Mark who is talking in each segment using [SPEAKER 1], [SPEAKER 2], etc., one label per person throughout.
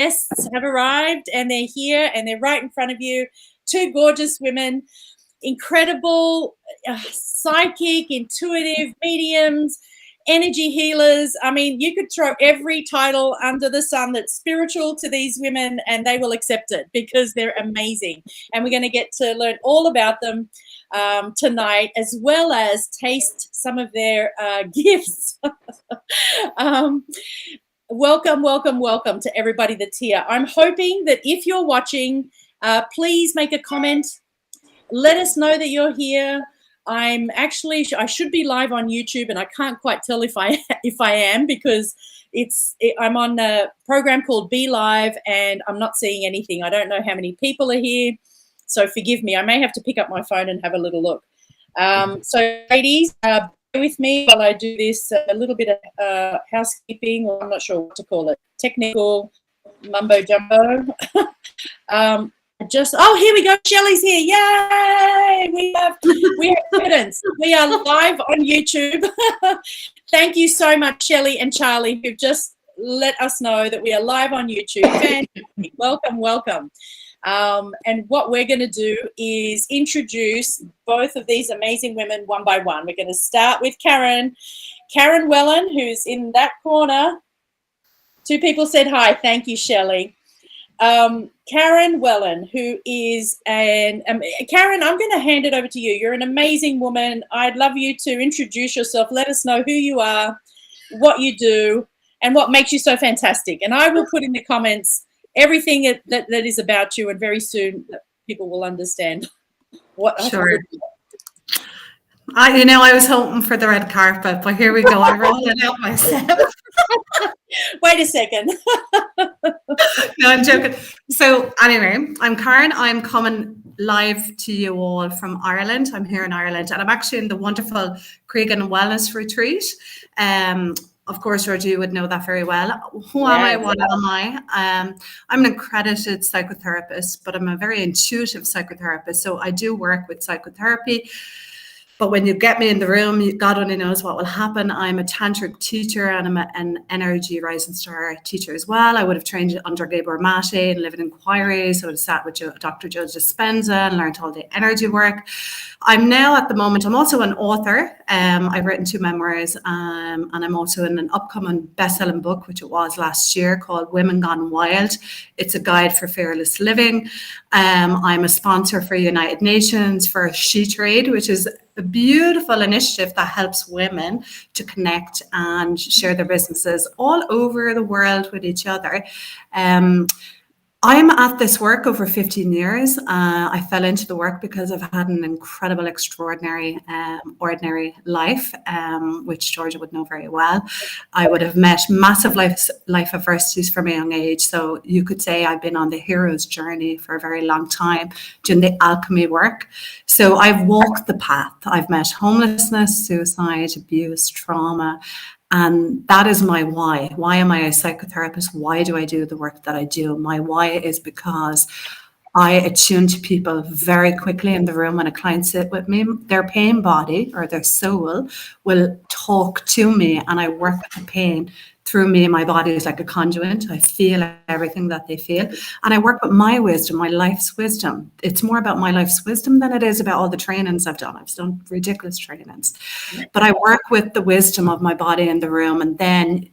[SPEAKER 1] guests have arrived, and they're here, and they're right in front of you. Two gorgeous women, incredible, psychic, intuitive, mediums, energy healers. I mean, you could throw every title under the sun that's spiritual to these women, and they will accept it because they're amazing. And we're going to get to learn all about them tonight, as well as taste some of their gifts. Welcome, welcome, welcome to everybody that's here. I'm hoping that if you're watching, please make a comment. Let us know that you're here. I should be live on YouTube, and I can't quite tell if I am, because I'm on a program called Be Live, and I'm not seeing anything. I don't know how many people are here, so forgive me. I may have to pick up my phone and have a little look. So ladies, bear with me while I do this a little bit of housekeeping, or I'm not sure what to call it, technical mumbo jumbo. Here we go. Shelley's here. Yay! We have evidence. We are live on YouTube. Thank you so much, Shelley and Charlie, who've just let us know that we are live on YouTube. Fantastic. Welcome, welcome. And what we're going to do is introduce both of these amazing women one by one. We're going to start with Karen Wellen, who's in that corner. Two people said hi. Thank you, Shelley. Karen Wellen, who is Karen, I'm going to hand it over to you. You're an amazing woman. I'd love you to introduce yourself. Let us know who you are, what you do, and what makes you so fantastic. And I will put in the comments everything that is about you, and very soon people will understand what.
[SPEAKER 2] Sure. I was hoping for the red carpet, but here we go. I'm rolling out myself.
[SPEAKER 1] Wait a second.
[SPEAKER 2] No, I'm joking. So anyway, I'm Karen. I'm coming live to you all from Ireland. I'm here in Ireland, and I'm actually in the wonderful Cregan Wellness Retreat. Of course, Roger, you would know that very well. Who am I? What am I? I'm an accredited psychotherapist, but I'm a very intuitive psychotherapist. So I do work with psychotherapy. But when you get me in the room, God only knows what will happen. I'm a tantric teacher, and I'm an energy rising star teacher as well. I would have trained under Gabor Mate and lived in inquiries. So I would have sat with Dr. Joe Dispenza and learned all the energy work. I'm now at the moment, I'm also an author. I've written 2 memoirs, and I'm also in an upcoming best-selling book, which it was last year, called Women Gone Wild. It's a guide for fearless living. I'm a sponsor for United Nations for She Trade, which is a beautiful initiative that helps women to connect and share their businesses all over the world with each other. I'm at this work over 15 years. I fell into the work because I've had an incredible, extraordinary, ordinary life, which Georgia would know very well. I would have met massive life adversities from a young age. So you could say I've been on the hero's journey for a very long time, doing the alchemy work. So I've walked the path. I've met homelessness, suicide, abuse, trauma. And that is my why. Why am I a psychotherapist? Why do I do the work that I do? My why is because I attune to people very quickly in the room. When a client sits with me, their pain body or their soul will talk to me, and I work with the pain through me. My body is like a conduit. I feel everything that they feel. And I work with my wisdom, my life's wisdom. It's more about my life's wisdom than it is about all the trainings I've done. I've done ridiculous trainings. But I work with the wisdom of my body in the room. And then,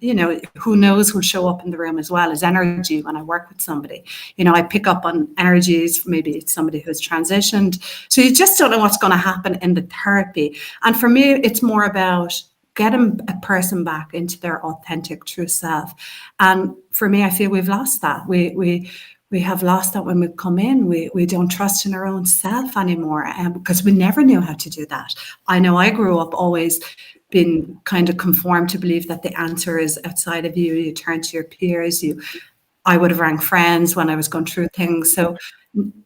[SPEAKER 2] who knows who'll show up in the room as well as energy when I work with somebody. I pick up on energies. Maybe it's somebody who's transitioned. So you just don't know what's going to happen in the therapy. And for me, it's more about getting a person back into their authentic true self. And for me, I feel we've lost that. We have lost that when we come in. We don't trust in our own self anymore, because we never knew how to do that. I know I grew up always being kind of conformed to believe that the answer is outside of you. You turn to your peers. I would have rang friends when I was going through things. So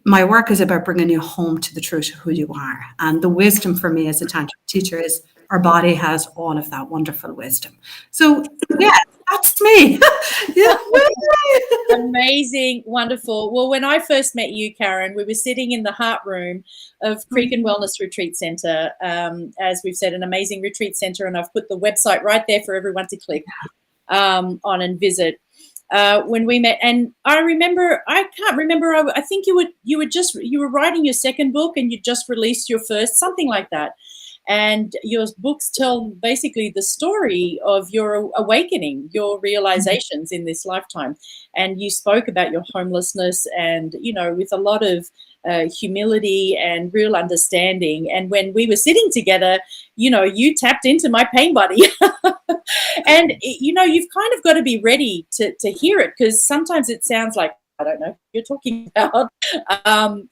[SPEAKER 2] my work is about bringing you home to the truth of who you are. And the wisdom for me as a tantric teacher is our body has all of that wonderful wisdom. So yeah, that's me. Yeah.
[SPEAKER 1] Amazing, wonderful. Well, when I first met you, Karen, we were sitting in the heart room of Cregan Wellness Retreat Centre. As we've said, an amazing retreat centre, and I've put the website right there for everyone to click on and visit. when we met. And I can't remember. I think you were writing your second book, and you just released your first, something like that. And your books tell basically the story of your awakening, your realizations in this lifetime. And you spoke about your homelessness, and with a lot of humility and real understanding. And when we were sitting together, you tapped into my pain buddy. And you've kind of got to be ready to hear it, because sometimes it sounds like, I don't know what you're talking about.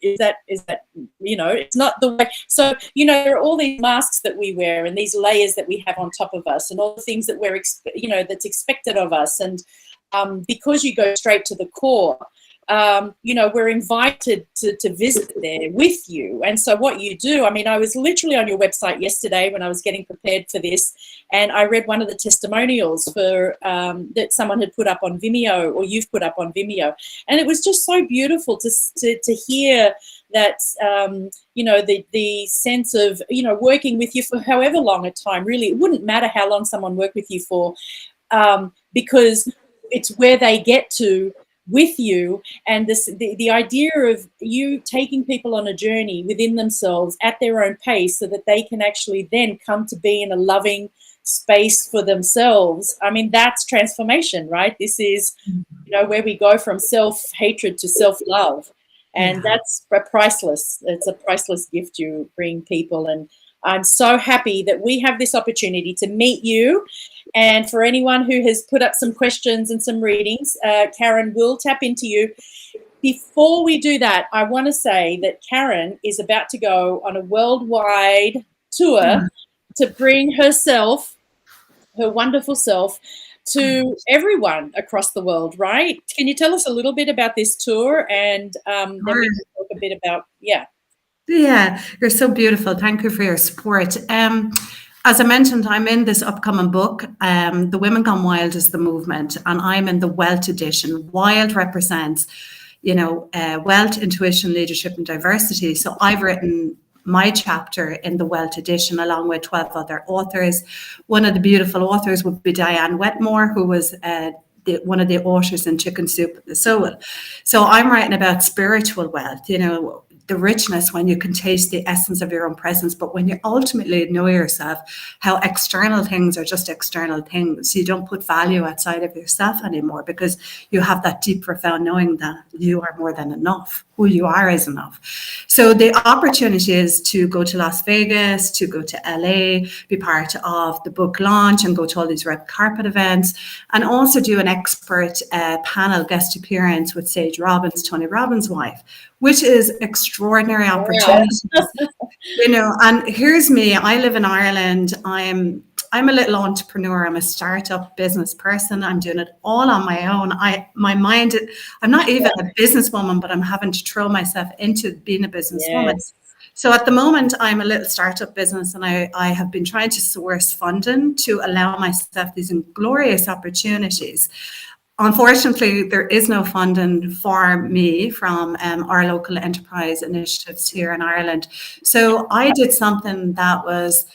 [SPEAKER 1] Is that it's not the way. So there are all these masks that we wear, and these layers that we have on top of us, and all the things that we're that's expected of us. And because you go straight to the core, we're invited to visit there with you. And so what you do, I was literally on your website yesterday when I was getting prepared for this, and I read one of the testimonials for that someone had put up on Vimeo, or you've put up on Vimeo. And it was just so beautiful to hear that, the sense of, working with you for however long a time. Really, it wouldn't matter how long someone worked with you for, because it's where they get to with you. And the idea of you taking people on a journey within themselves at their own pace, so that they can actually then come to be in a loving space for themselves. That's transformation, right? This is, where we go from self-hatred to self-love. And that's priceless. It's a priceless gift you bring people. And I'm so happy that we have this opportunity to meet you. And for anyone who has put up some questions and some readings, Karen will tap into you. Before we do that, I want to say that Karen is about to go on a worldwide tour to bring herself, her wonderful self, to everyone across the world, right? Can you tell us a little bit about this tour? And then we can talk a bit about,
[SPEAKER 2] Yeah, you're so beautiful. Thank you for your support. As I mentioned, I'm in this upcoming book. The Women Gone Wild is the movement, and I'm in the Wealth edition. Wild represents, wealth, intuition, leadership, and diversity. So I've written my chapter in the Wealth edition along with 12 other authors. One of the beautiful authors would be Diane Wetmore, who was one of the authors in Chicken Soup of the Soul. So I'm writing about spiritual wealth, the richness when you can taste the essence of your own presence. But when you ultimately know yourself, how external things are just external things, you don't put value outside of yourself anymore, because you have that deep, profound knowing that you are more than enough. Who you are is enough. So the opportunity is to go to Las Vegas, to go to LA, be part of the book launch, and go to all these red carpet events, and also do an expert panel guest appearance with Sage Robbins, Tony Robbins' wife, which is extraordinary opportunity. And here's me. I live in Ireland. I'm a little entrepreneur. I'm a startup business person. I'm doing it all on my own. I'm not even a businesswoman, but I'm having to throw myself into being a businesswoman. Yes. So at the moment, I'm a little startup business, and I have been trying to source funding to allow myself these glorious opportunities. Unfortunately, there is no funding for me from our local enterprise initiatives here in Ireland. So I did something that was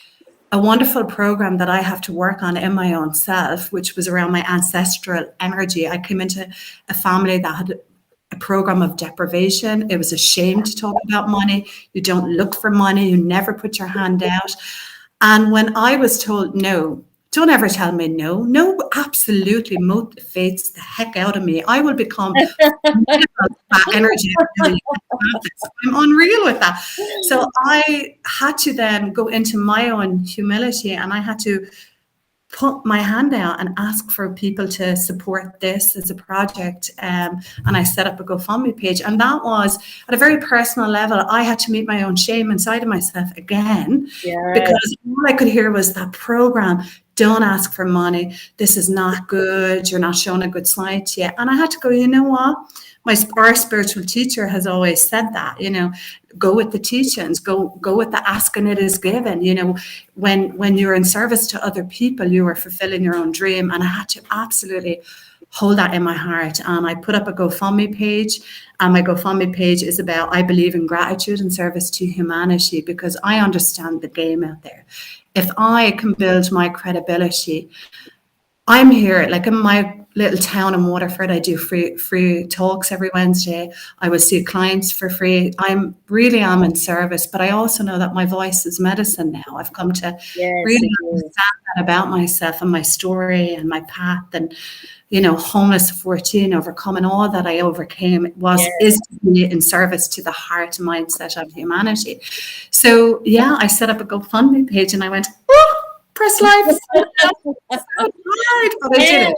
[SPEAKER 2] a wonderful program that I have to work on in my own self, which was around my ancestral energy. I came into a family that had a program of deprivation. It was a shame to talk about money. You don't look for money. You never put your hand out. And when I was told no, don't ever tell me no. No absolutely motivates the heck out of me. I will become that energy. I'm unreal with that. So I had to then go into my own humility, and I had to put my hand out and ask for people to support this as a project. And I set up a GoFundMe page. And that was at a very personal level. I had to meet my own shame inside of myself again, because all I could hear was that program. Don't ask for money. This is not good. You're not showing a good side to you. And I had to go, you know what? Our spiritual teacher has always said that, go with the teachings, go with the ask and it is given. When you're in service to other people, you are fulfilling your own dream. And I had to absolutely hold that in my heart. And I put up a GoFundMe page, and my GoFundMe page is about, I believe in gratitude and service to humanity, because I understand the game out there. If I can build my credibility I'm here, like in my little town in Waterford, I do free talks every Wednesday. I will see clients for free. I'm in service, but I also know that my voice is medicine now. I've come to
[SPEAKER 1] Yes,
[SPEAKER 2] really
[SPEAKER 1] it is.
[SPEAKER 2] understand that about myself and my story and my path, and homeless of 14, overcoming all that I overcame is to be in service to the heart mindset of humanity. So yeah, I set up a GoFundMe page and I went, oh, press live. So hard, but I did it.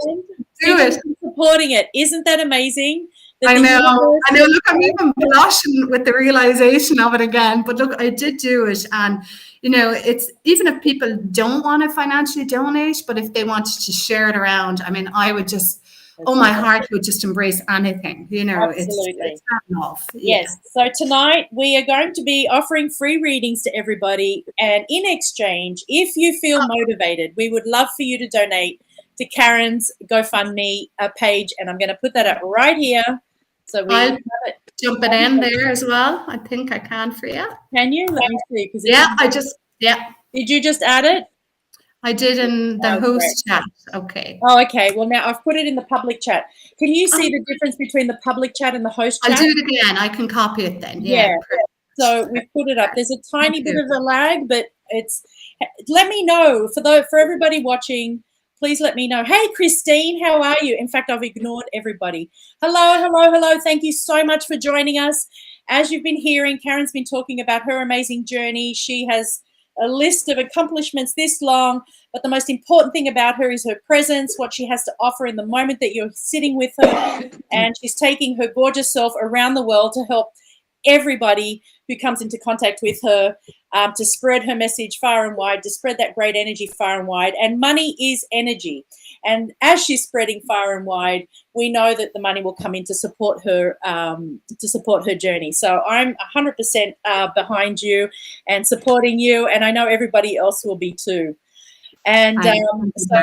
[SPEAKER 2] Do it.
[SPEAKER 1] Supporting it. Isn't that amazing?
[SPEAKER 2] I know. Look, I'm even blushing with the realization of it again. But look, I did do it. And, it's even if people don't want to financially donate, but if they wanted to share it around, I mean, I would just, my heart would just embrace anything.
[SPEAKER 1] Absolutely.
[SPEAKER 2] It's that love.
[SPEAKER 1] Yes. So tonight we are going to be offering free readings to everybody. And in exchange, if you feel motivated, we would love for you to donate to Karen's GoFundMe page. And I'm going to put that up right here. So
[SPEAKER 2] I'll jump it in there as well. I think I can for you.
[SPEAKER 1] Can you? Let me see. Did you just add it?
[SPEAKER 2] I did in the host chat. Okay.
[SPEAKER 1] Oh, okay. Well, now I've put it in the public chat. Can you see the difference between the public chat and the host chat?
[SPEAKER 2] I'll do it again. I can copy it then. Yeah.
[SPEAKER 1] So we've put it up. There's a tiny bit of a lag, but let me know for everybody watching. Please let me know. Hey, Christine, how are you? In fact, I've ignored everybody. Hello. Thank you so much for joining us. As you've been hearing, Karen's been talking about her amazing journey. She has a list of accomplishments this long, but the most important thing about her is her presence, what she has to offer in the moment that you're sitting with her. And she's taking her gorgeous self around the world to help everybody who comes into contact with her, to spread her message far and wide, to spread that great energy far and wide. And money is energy. And as she's spreading far and wide, we know that the money will come in to support her journey. So I'm 100% behind you and supporting you, and I know everybody else will be too. And so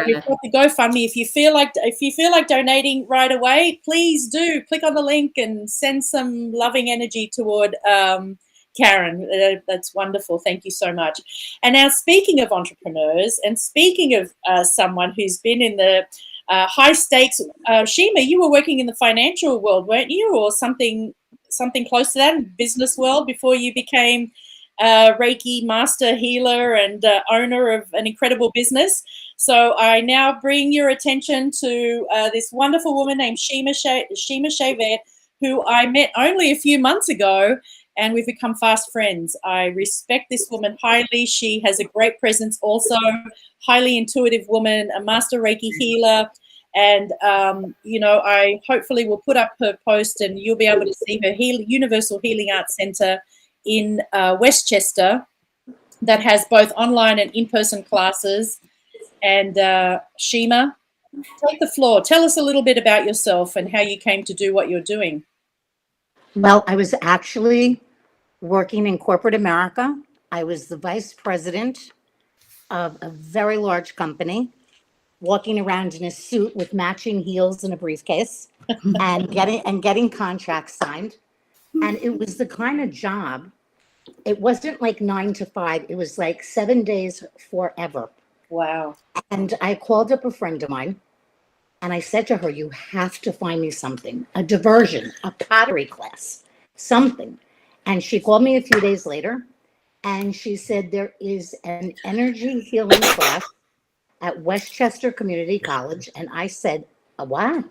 [SPEAKER 1] we've got the GoFundMe. If you feel like donating right away, please do click on the link and send some loving energy toward Karen. That's wonderful. Thank you so much. And now, speaking of entrepreneurs and speaking of someone who's been in the high stakes, Shima, you were working in the financial world, weren't you, or something close to that, business world, before you became Reiki master healer and owner of an incredible business. So I now bring your attention to this wonderful woman named Shima Shavet, who I met only a few months ago, and we've become fast friends. I respect this woman highly. She has a great presence also, highly intuitive woman, a master Reiki healer. And, I hopefully will put up her post and you'll be able to see her Universal Healing Arts Center in Westchester that has both online and in-person classes. And Shima, take the floor. Tell us a little bit about yourself and how you came to do what you're doing.
[SPEAKER 3] Well, I was actually working in corporate America. I was the vice president of a very large company, walking around in a suit with matching heels and a briefcase and getting contracts signed. And it was the kind of job, it wasn't like 9 to 5. It was like 7 days forever.
[SPEAKER 1] Wow.
[SPEAKER 3] And I called up a friend of mine and I said to her, you have to find me something, a diversion, a pottery class, something. And she called me a few days later and she said, there is an energy healing class at Westchester Community College. And I said, a what?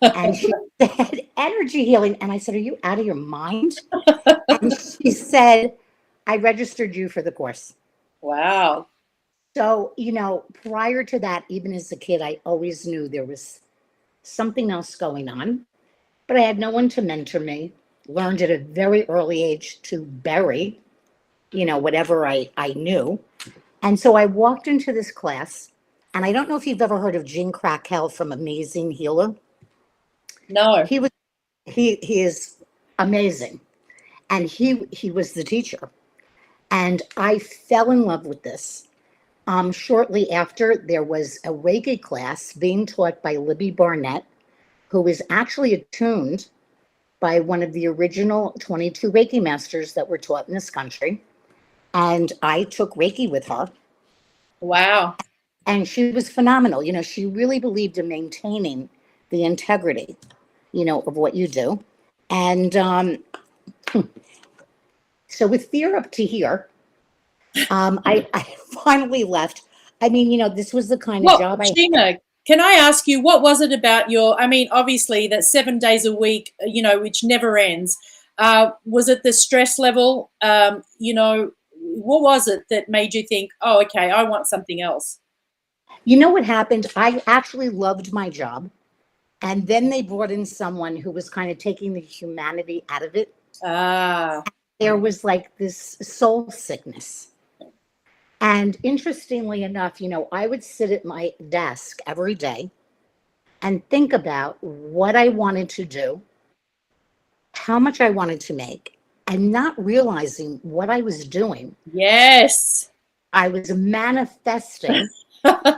[SPEAKER 3] And she said, energy healing. And I said, are you out of your mind? And she said, I registered you for the course.
[SPEAKER 1] Wow.
[SPEAKER 3] So, prior to that, even as a kid, I always knew there was something else going on, but I had no one to mentor me. Learned at a very early age to bury, whatever I knew. And so I walked into this class, and I don't know if you've ever heard of Gene Krakel from Amazing Healer.
[SPEAKER 1] No.
[SPEAKER 3] He is amazing. And he was the teacher. And I fell in love with this. Shortly after, there was a Reiki class being taught by Libby Barnett, who was actually attuned by one of the original 22 Reiki masters that were taught in this country. And I took Reiki with her.
[SPEAKER 1] Wow.
[SPEAKER 3] And she was phenomenal. You know, she really believed in maintaining the integrity, you know, of what you do. And so with Fear Up to Here, I finally left. I mean, you know, this was the kind of
[SPEAKER 1] Well,
[SPEAKER 3] job I
[SPEAKER 1] Sheena, can I ask you, what was it about I mean, obviously that 7 days a week, you know, which never ends. Was it the stress level? You know, what was it that made you think, oh, okay, I want something else?
[SPEAKER 3] You know what happened? I actually loved my job. And then they brought in someone who was kind of taking the humanity out of it.
[SPEAKER 1] Ah,
[SPEAKER 3] There was like this soul sickness. And interestingly enough, you know, I would sit at my desk every day and think about what I wanted to do, how much I wanted to make, and not realizing what I was doing.
[SPEAKER 1] yes.
[SPEAKER 3] I was manifesting.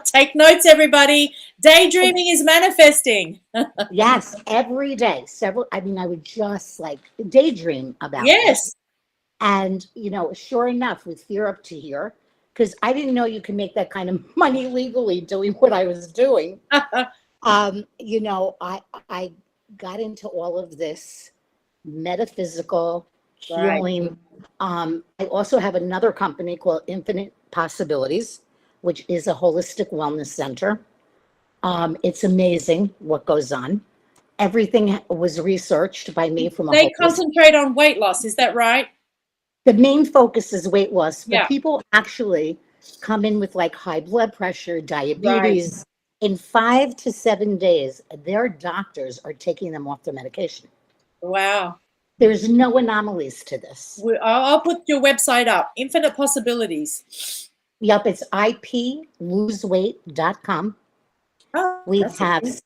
[SPEAKER 1] Take notes, everybody. Daydreaming is manifesting.
[SPEAKER 3] Yes, every day. I mean, I would just like daydream about this.
[SPEAKER 1] Yes.
[SPEAKER 3] And, you know, sure enough, with Fear Up to Here, because I didn't know you could make that kind of money legally doing what I was doing. You know, I got into all of this metaphysical healing. I also have another company called Infinite Possibilities, which is a holistic wellness center. It's amazing what goes on. Everything was researched by me from a
[SPEAKER 1] They concentrate on weight loss, is that right?
[SPEAKER 3] The main focus is weight loss, but
[SPEAKER 1] Yeah.
[SPEAKER 3] people actually come in with like high blood pressure, diabetes. In 5 to 7 days, their doctors are taking them off their medication.
[SPEAKER 1] Wow.
[SPEAKER 3] There's no anomalies to this.
[SPEAKER 1] I'll put your website up. Infinite Possibilities.
[SPEAKER 3] Yep, it's iploseweight.com.
[SPEAKER 1] Oh,
[SPEAKER 3] We
[SPEAKER 1] that's
[SPEAKER 3] have
[SPEAKER 1] okay.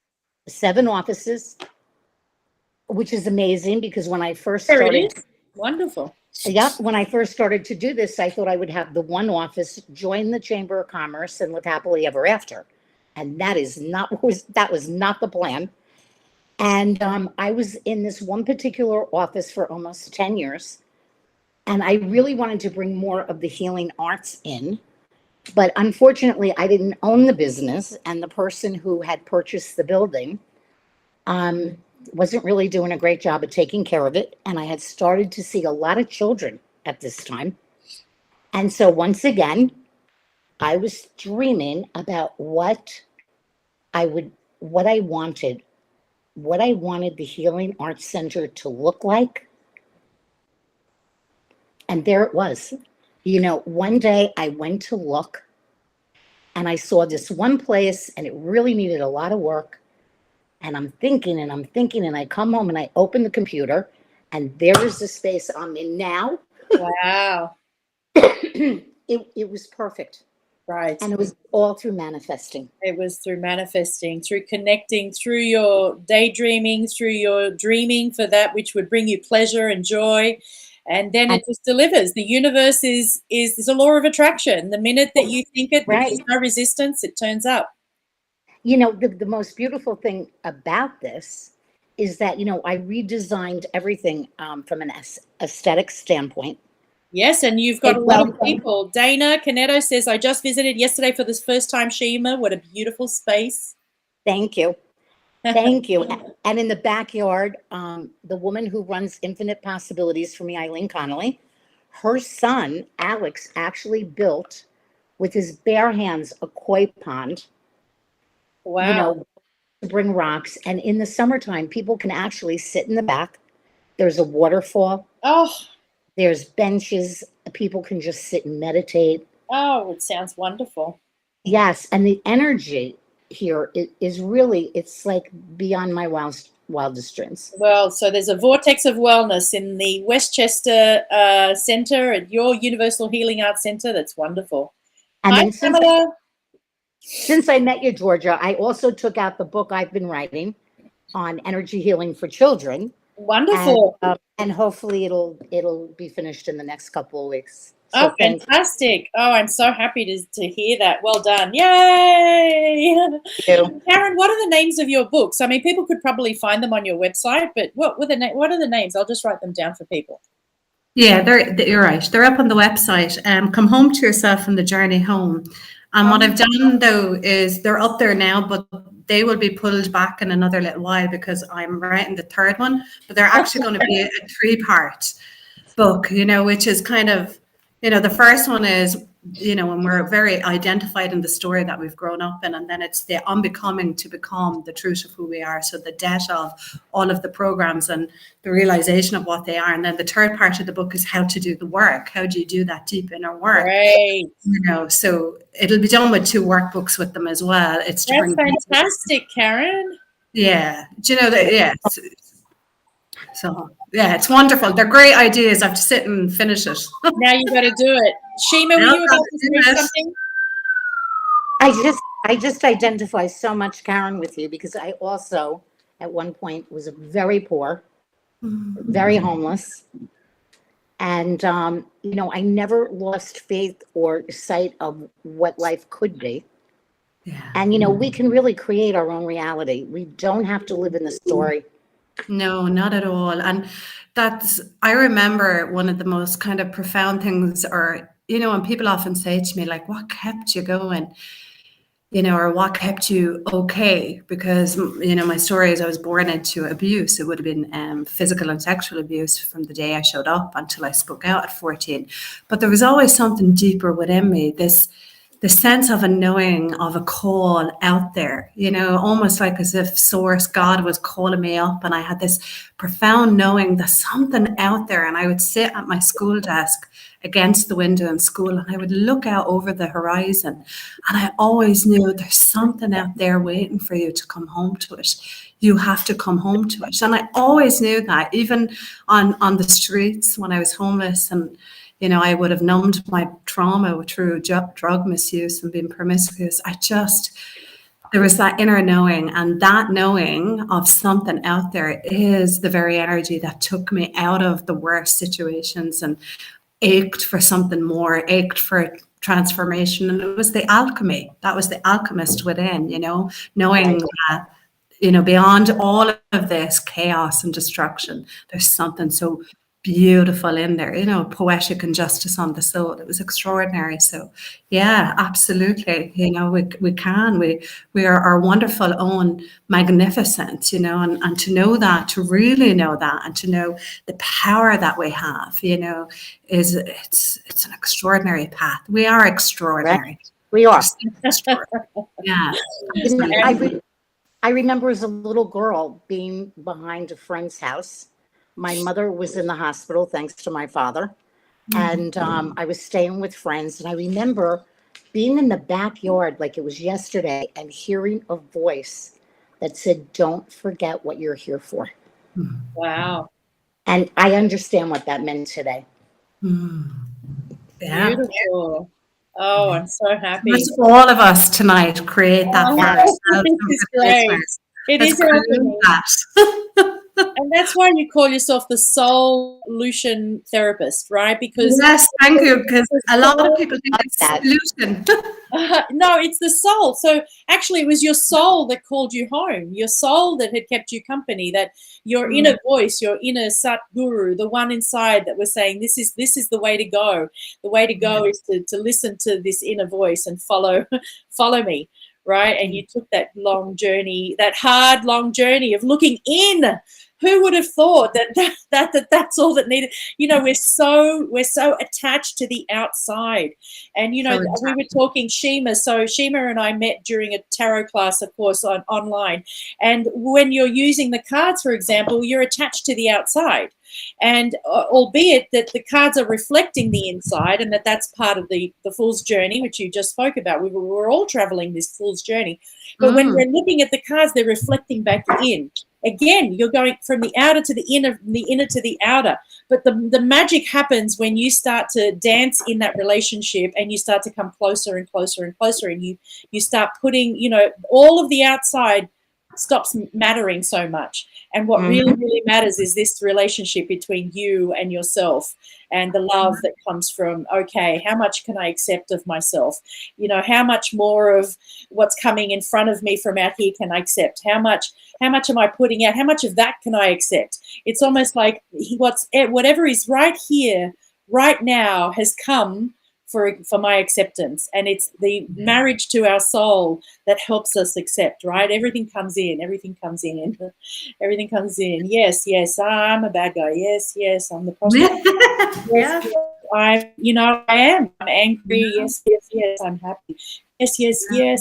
[SPEAKER 3] 7 offices, which is amazing because when I first
[SPEAKER 1] There it
[SPEAKER 3] started,
[SPEAKER 1] is. Wonderful.
[SPEAKER 3] when I first started to do this, I thought I would have the one office, join the Chamber of Commerce, and live happily ever after. And that was not the plan. And I was in this one particular office for almost 10 years. And I really wanted to bring more of the healing arts in. But unfortunately, I didn't own the business. And the person who had purchased the building wasn't really doing a great job of taking care of it. And I had started to see a lot of children at this time. And so once again, I was dreaming about what I wanted the Healing Arts Center to look like. And there it was. You know, one day I went to look and I saw this one place and it really needed a lot of work. And I'm thinking and I come home and I open the computer and there is the space I'm in now.
[SPEAKER 1] Wow.
[SPEAKER 3] It was perfect.
[SPEAKER 1] Right.
[SPEAKER 3] And it was all through manifesting.
[SPEAKER 1] It was through manifesting, through connecting, through your daydreaming, through your dreaming for that which would bring you pleasure and joy. And then it just delivers. The universe is there's a law of attraction. The minute that you think it,
[SPEAKER 3] Right.
[SPEAKER 1] there's no resistance, it turns up.
[SPEAKER 3] You know, the most beautiful thing about this is that, you know, I redesigned everything from an aesthetic standpoint.
[SPEAKER 1] Yes, and you've got a lot of people. Dana Canetto says, I just visited yesterday for this first time, Shima. What a beautiful space.
[SPEAKER 3] Thank you. Thank you. And in the backyard, the woman who runs Infinite Possibilities for me, Eileen Connolly, her son, Alex, actually built with his bare hands a koi pond.
[SPEAKER 1] Wow.
[SPEAKER 3] You know, to bring rocks. And in the summertime, people can actually sit in the back. There's a waterfall.
[SPEAKER 1] Oh.
[SPEAKER 3] There's benches. People can just sit and meditate.
[SPEAKER 1] Oh, it sounds wonderful.
[SPEAKER 3] Yes. And the energy here is really, it's like beyond my wildest dreams.
[SPEAKER 1] Well, so there's a vortex of wellness in the Westchester Center at your Universal Healing Arts Center. That's wonderful.
[SPEAKER 3] And
[SPEAKER 1] Hi, Pamela.
[SPEAKER 3] Since I met you, Georgia, I also took out the book I've been writing on energy healing for children.
[SPEAKER 1] Wonderful.
[SPEAKER 3] And hopefully it'll be finished in the next couple of weeks.
[SPEAKER 1] So oh, fantastic. Oh, I'm so happy to hear that. Well done. Yay. Karen, what are the names of your books? I mean, people could probably find them on your website, but what are the names? I'll just write them down for people.
[SPEAKER 2] Yeah, you're right. They're up on the website. Come Home to Yourself from the Journey Home. And what I've done though is they're up there now, but they will be pulled back in another little while because I'm writing the third one, but they're actually going to be a 3-part book, which is kind of, the first one is, when we're very identified in the story that we've grown up in, and then it's the unbecoming to become the truth of who we are. So the death of all of the programs and the realization of what they are. And then the third part of the book is how to do the work. How do you do that deep inner work?
[SPEAKER 1] Great.
[SPEAKER 2] So it'll be done with 2 workbooks with them as well. It's to
[SPEAKER 1] That's fantastic, Karen.
[SPEAKER 2] Yeah. Do you know that? Yeah. So yeah, it's wonderful. They're great ideas. I have to sit and finish it.
[SPEAKER 1] Now you got to do it. Shima, were you about to say something?
[SPEAKER 3] I just identify so much, Karen, with you, because I also at one point was very poor, very homeless. And, I never lost faith or sight of what life could be.
[SPEAKER 2] Yeah.
[SPEAKER 3] And, we can really create our own reality. We don't have to live in the story.
[SPEAKER 2] No, not at all. And I remember one of the most kind of profound things, or, when people often say to me, like, what kept you going? Or what kept you okay? Because, my story is I was born into abuse. It would have been physical and sexual abuse from the day I showed up until I spoke out at 14. But there was always something deeper within me, the sense of a knowing of a call out there, almost like as if source, God was calling me up. And I had this profound knowing there's something out there. And I would sit at my school desk against the window in school and I would look out over the horizon. And I always knew there's something out there waiting for you to come home to it. You have to come home to it. And I always knew that, even on the streets when I was homeless, and I would have numbed my trauma through drug misuse and being promiscuous. There was that inner knowing, and that knowing of something out there is the very energy that took me out of the worst situations and ached for something more, ached for transformation. And it was the alchemy. That was the alchemist within, knowing that, beyond all of this chaos and destruction, there's something so beautiful in there, poetic and justice on the soul. It was extraordinary. So yeah, absolutely. We are our wonderful own magnificence, and to know that, to really know that, and to know the power that we have, it's an extraordinary path. We are extraordinary.
[SPEAKER 3] Right. We are.
[SPEAKER 2] Yeah.
[SPEAKER 3] I remember as a little girl being behind a friend's house. My mother was in the hospital, thanks to my father. And I was staying with friends. And I remember being in the backyard like it was yesterday and hearing a voice that said, "Don't forget what you're here for."
[SPEAKER 1] Wow.
[SPEAKER 3] And I understand what that meant today.
[SPEAKER 2] Yeah.
[SPEAKER 1] Beautiful. Oh, I'm so happy.
[SPEAKER 2] Let's all of us tonight create that for ourselves.
[SPEAKER 1] It's great. It is happening. And that's why you call yourself the solution therapist, right? Because
[SPEAKER 2] yes, thank you. Because a lot of people think it's solution.
[SPEAKER 1] No, it's the soul. So actually, it was your soul that called you home. Your soul that had kept you company. That your inner voice, your inner Satguru, the one inside that was saying, "This is the way to go. The way to go is to listen to this inner voice and follow me." Right? And you took that long journey, that hard, long journey of looking in. Who would have thought that's all that needed? We're so attached to the outside. And, we were talking Shima. So Shima and I met during a tarot class, of course, online. And when you're using the cards, for example, you're attached to the outside. And albeit that the cards are reflecting the inside, and that's part of the fool's journey, which you just spoke about. We're all traveling this fool's journey. But when we're looking at the cards, they're reflecting back in. Again, you're going from the outer to the inner, from the inner to the outer. But the magic happens when you start to dance in that relationship and you start to come closer and closer and closer, and you start putting, all of the outside stops mattering so much. And what really, really matters is this relationship between you and yourself, and the love that comes from, okay, how much can I accept of myself? How much more of what's coming in front of me from out here can I accept? How much am I putting out? How much of that can I accept? It's almost like whatever is right here, right now, has come for my acceptance. And it's the marriage to our soul that helps us accept, right? Everything comes in. Everything comes in. Yes, I'm a bad guy. Yes, I'm the prostitute.
[SPEAKER 2] Yeah.
[SPEAKER 1] I am. I'm angry. Yes, I'm happy. Yes,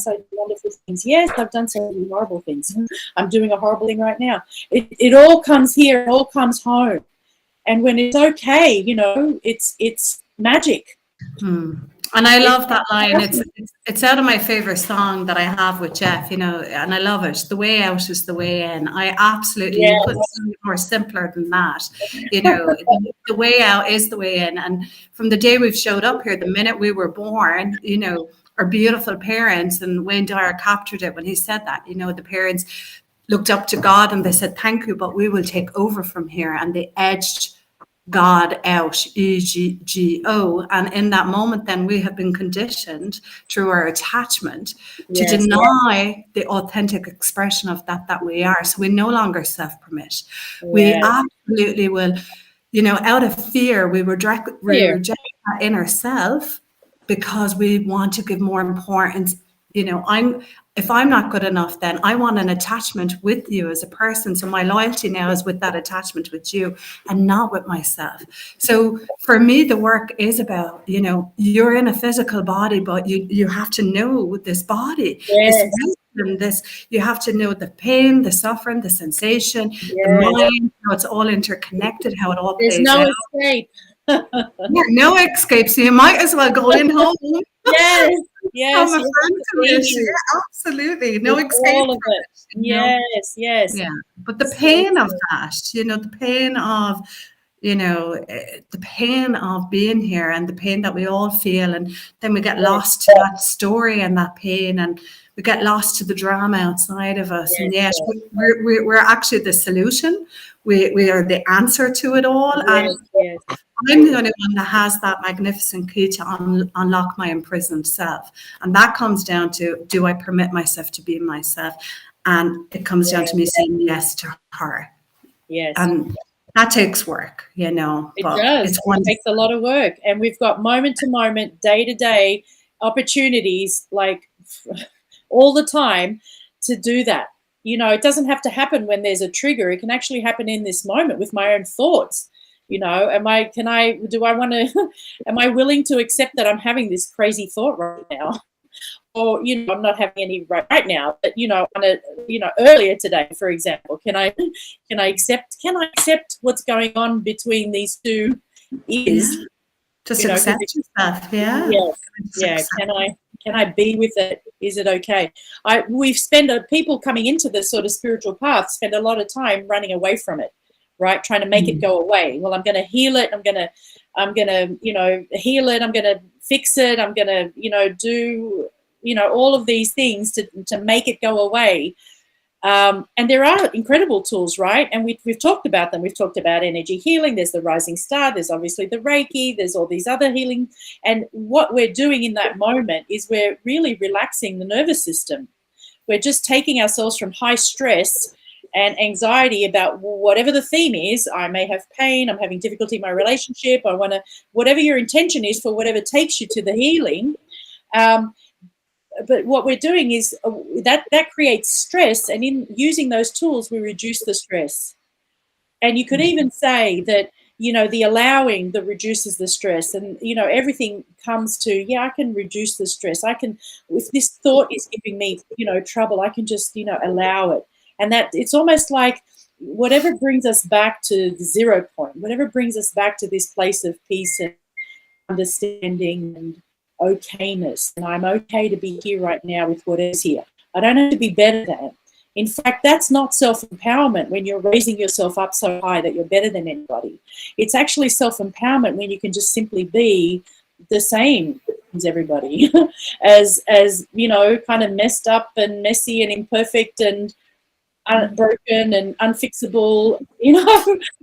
[SPEAKER 1] I do wonderful things. Yes, I've done so many horrible things. I'm doing a horrible thing right now. It all comes here. It all comes home. And when it's okay, it's magic.
[SPEAKER 2] And I love that line. It's out of my favorite song that I have with Jeff, and I love it. The way out is the way in. I absolutely, you couldn't say it more simpler than that. The way out is the way in. And from the day we've showed up here, the minute we were born, our beautiful parents, and Wayne Dyer captured it when he said that, the parents looked up to God and they said, thank you, but we will take over from here. And they edged God out, EGGO. And in that moment, then we have been conditioned through our attachment to deny the authentic expression of that we are. So we no longer self-permit. We absolutely will, out of fear, we reject that inner self because we want to give more importance. If I'm not good enough, then I want an attachment with you as a person. So my loyalty now is with that attachment with you and not with myself. So for me, the work is about, you're in a physical body, but you have to know this body, you have to know the pain, the suffering, the sensation, the mind, how it's all interconnected, how it all plays out.
[SPEAKER 1] There's no escape.
[SPEAKER 2] No escape. So you might as well go in home.
[SPEAKER 1] Yes.
[SPEAKER 2] Absolutely. No escape.
[SPEAKER 1] All of it. Yes.
[SPEAKER 2] Yeah. But the pain of that, the pain of, the pain of being here and the pain that we all feel. And then we get lost to that story and that pain, and we get lost to the drama outside of us. And yes, we're actually the solution. We are the answer to it all. And I'm the only one that has that magnificent key to unlock my imprisoned self. And that comes down to, do I permit myself to be myself? And it comes down to me saying yes to her.
[SPEAKER 1] Yes.
[SPEAKER 2] And that takes work,
[SPEAKER 1] It does. It takes a lot of work. And we've got moment to moment, day to day opportunities, like all the time, to do that. It doesn't have to happen when there's a trigger. It can actually happen in this moment with my own thoughts. Am I willing to accept that I'm having this crazy thought right now? Or, I'm not having any right now, but, earlier today, for example, can I accept what's going on between these two ears?
[SPEAKER 2] Just accept yourself. Yeah.
[SPEAKER 1] Yes. Can I be with it? Is it okay? People coming into this sort of spiritual path spend a lot of time running away from it, right? Trying to make it go away. Well, I'm going to heal it. I'm going to heal it. I'm going to fix it. I'm going to, do, all of these things to make it go away. And there are incredible tools, right? And we've talked about them. We've talked about energy healing. There's the rising star. There's obviously the Reiki. There's all these other healing. And what we're doing in that moment is we're really relaxing the nervous system. We're just taking ourselves from high stress and anxiety about whatever the theme is. I may have pain. I'm having difficulty in my relationship. I want to, whatever your intention is for whatever takes you to the healing. But what we're doing is that creates stress, and in using those tools, we reduce the stress. And you could even say that, the allowing that reduces the stress, and, everything comes to, I can reduce the stress. I can, if this thought is giving me, trouble, I can just, allow it. And that it's almost like whatever brings us back to the 0 point, whatever brings us back to this place of peace and understanding and okayness, and I'm okay to be here right now with what is here. I don't have to be better than. In fact, that's not self-empowerment when you're raising yourself up so high that you're better than anybody. It's actually self-empowerment when you can just simply be the same as everybody, as kind of messed up and messy and imperfect and broken and unfixable,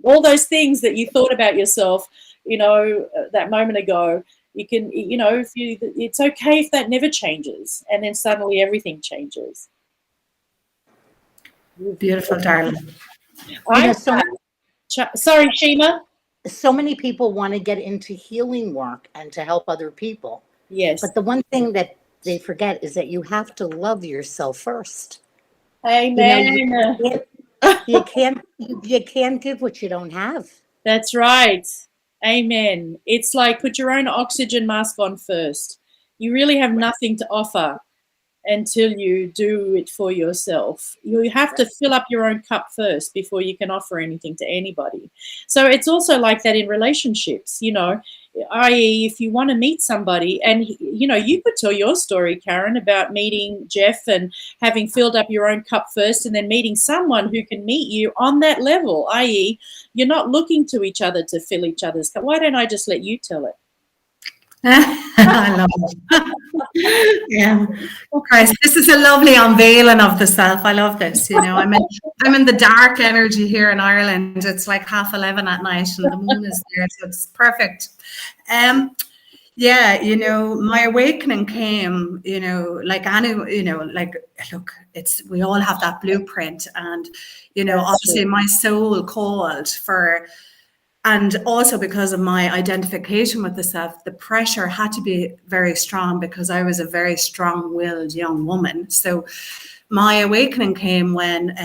[SPEAKER 1] all those things that you thought about yourself, that moment ago. You can, it's okay if that never changes, and then suddenly everything changes.
[SPEAKER 2] Beautiful, darling.
[SPEAKER 1] Sorry, Shima.
[SPEAKER 3] so many people want to get into healing work and to help other people.
[SPEAKER 1] Yes.
[SPEAKER 3] But the one thing that they forget is that you have to love yourself first.
[SPEAKER 1] Amen.
[SPEAKER 3] You can't give what you don't have.
[SPEAKER 1] That's right. Amen. It's like put your own oxygen mask on first. You really have nothing to offer until you do it for yourself. You have to fill up your own cup first before you can offer anything to anybody. So it's also like that in relationships, i.e. if you want to meet somebody, and you could tell your story, Karen, about meeting Jeff and having filled up your own cup first and then meeting someone who can meet you on that level, i.e. you're not looking to each other to fill each other's cup. Why don't I just let you tell it?
[SPEAKER 2] I love it. Yeah, Christ, this is a lovely unveiling of the self. I love this. I'm in the dark energy here in Ireland. It's like 11:30 at night, and the moon is there, so it's perfect. Yeah, my awakening came, like any, like, look, we all have that blueprint, and obviously my soul called for. And also because of my identification with the self, the pressure had to be very strong because I was a very strong-willed young woman. So my awakening came when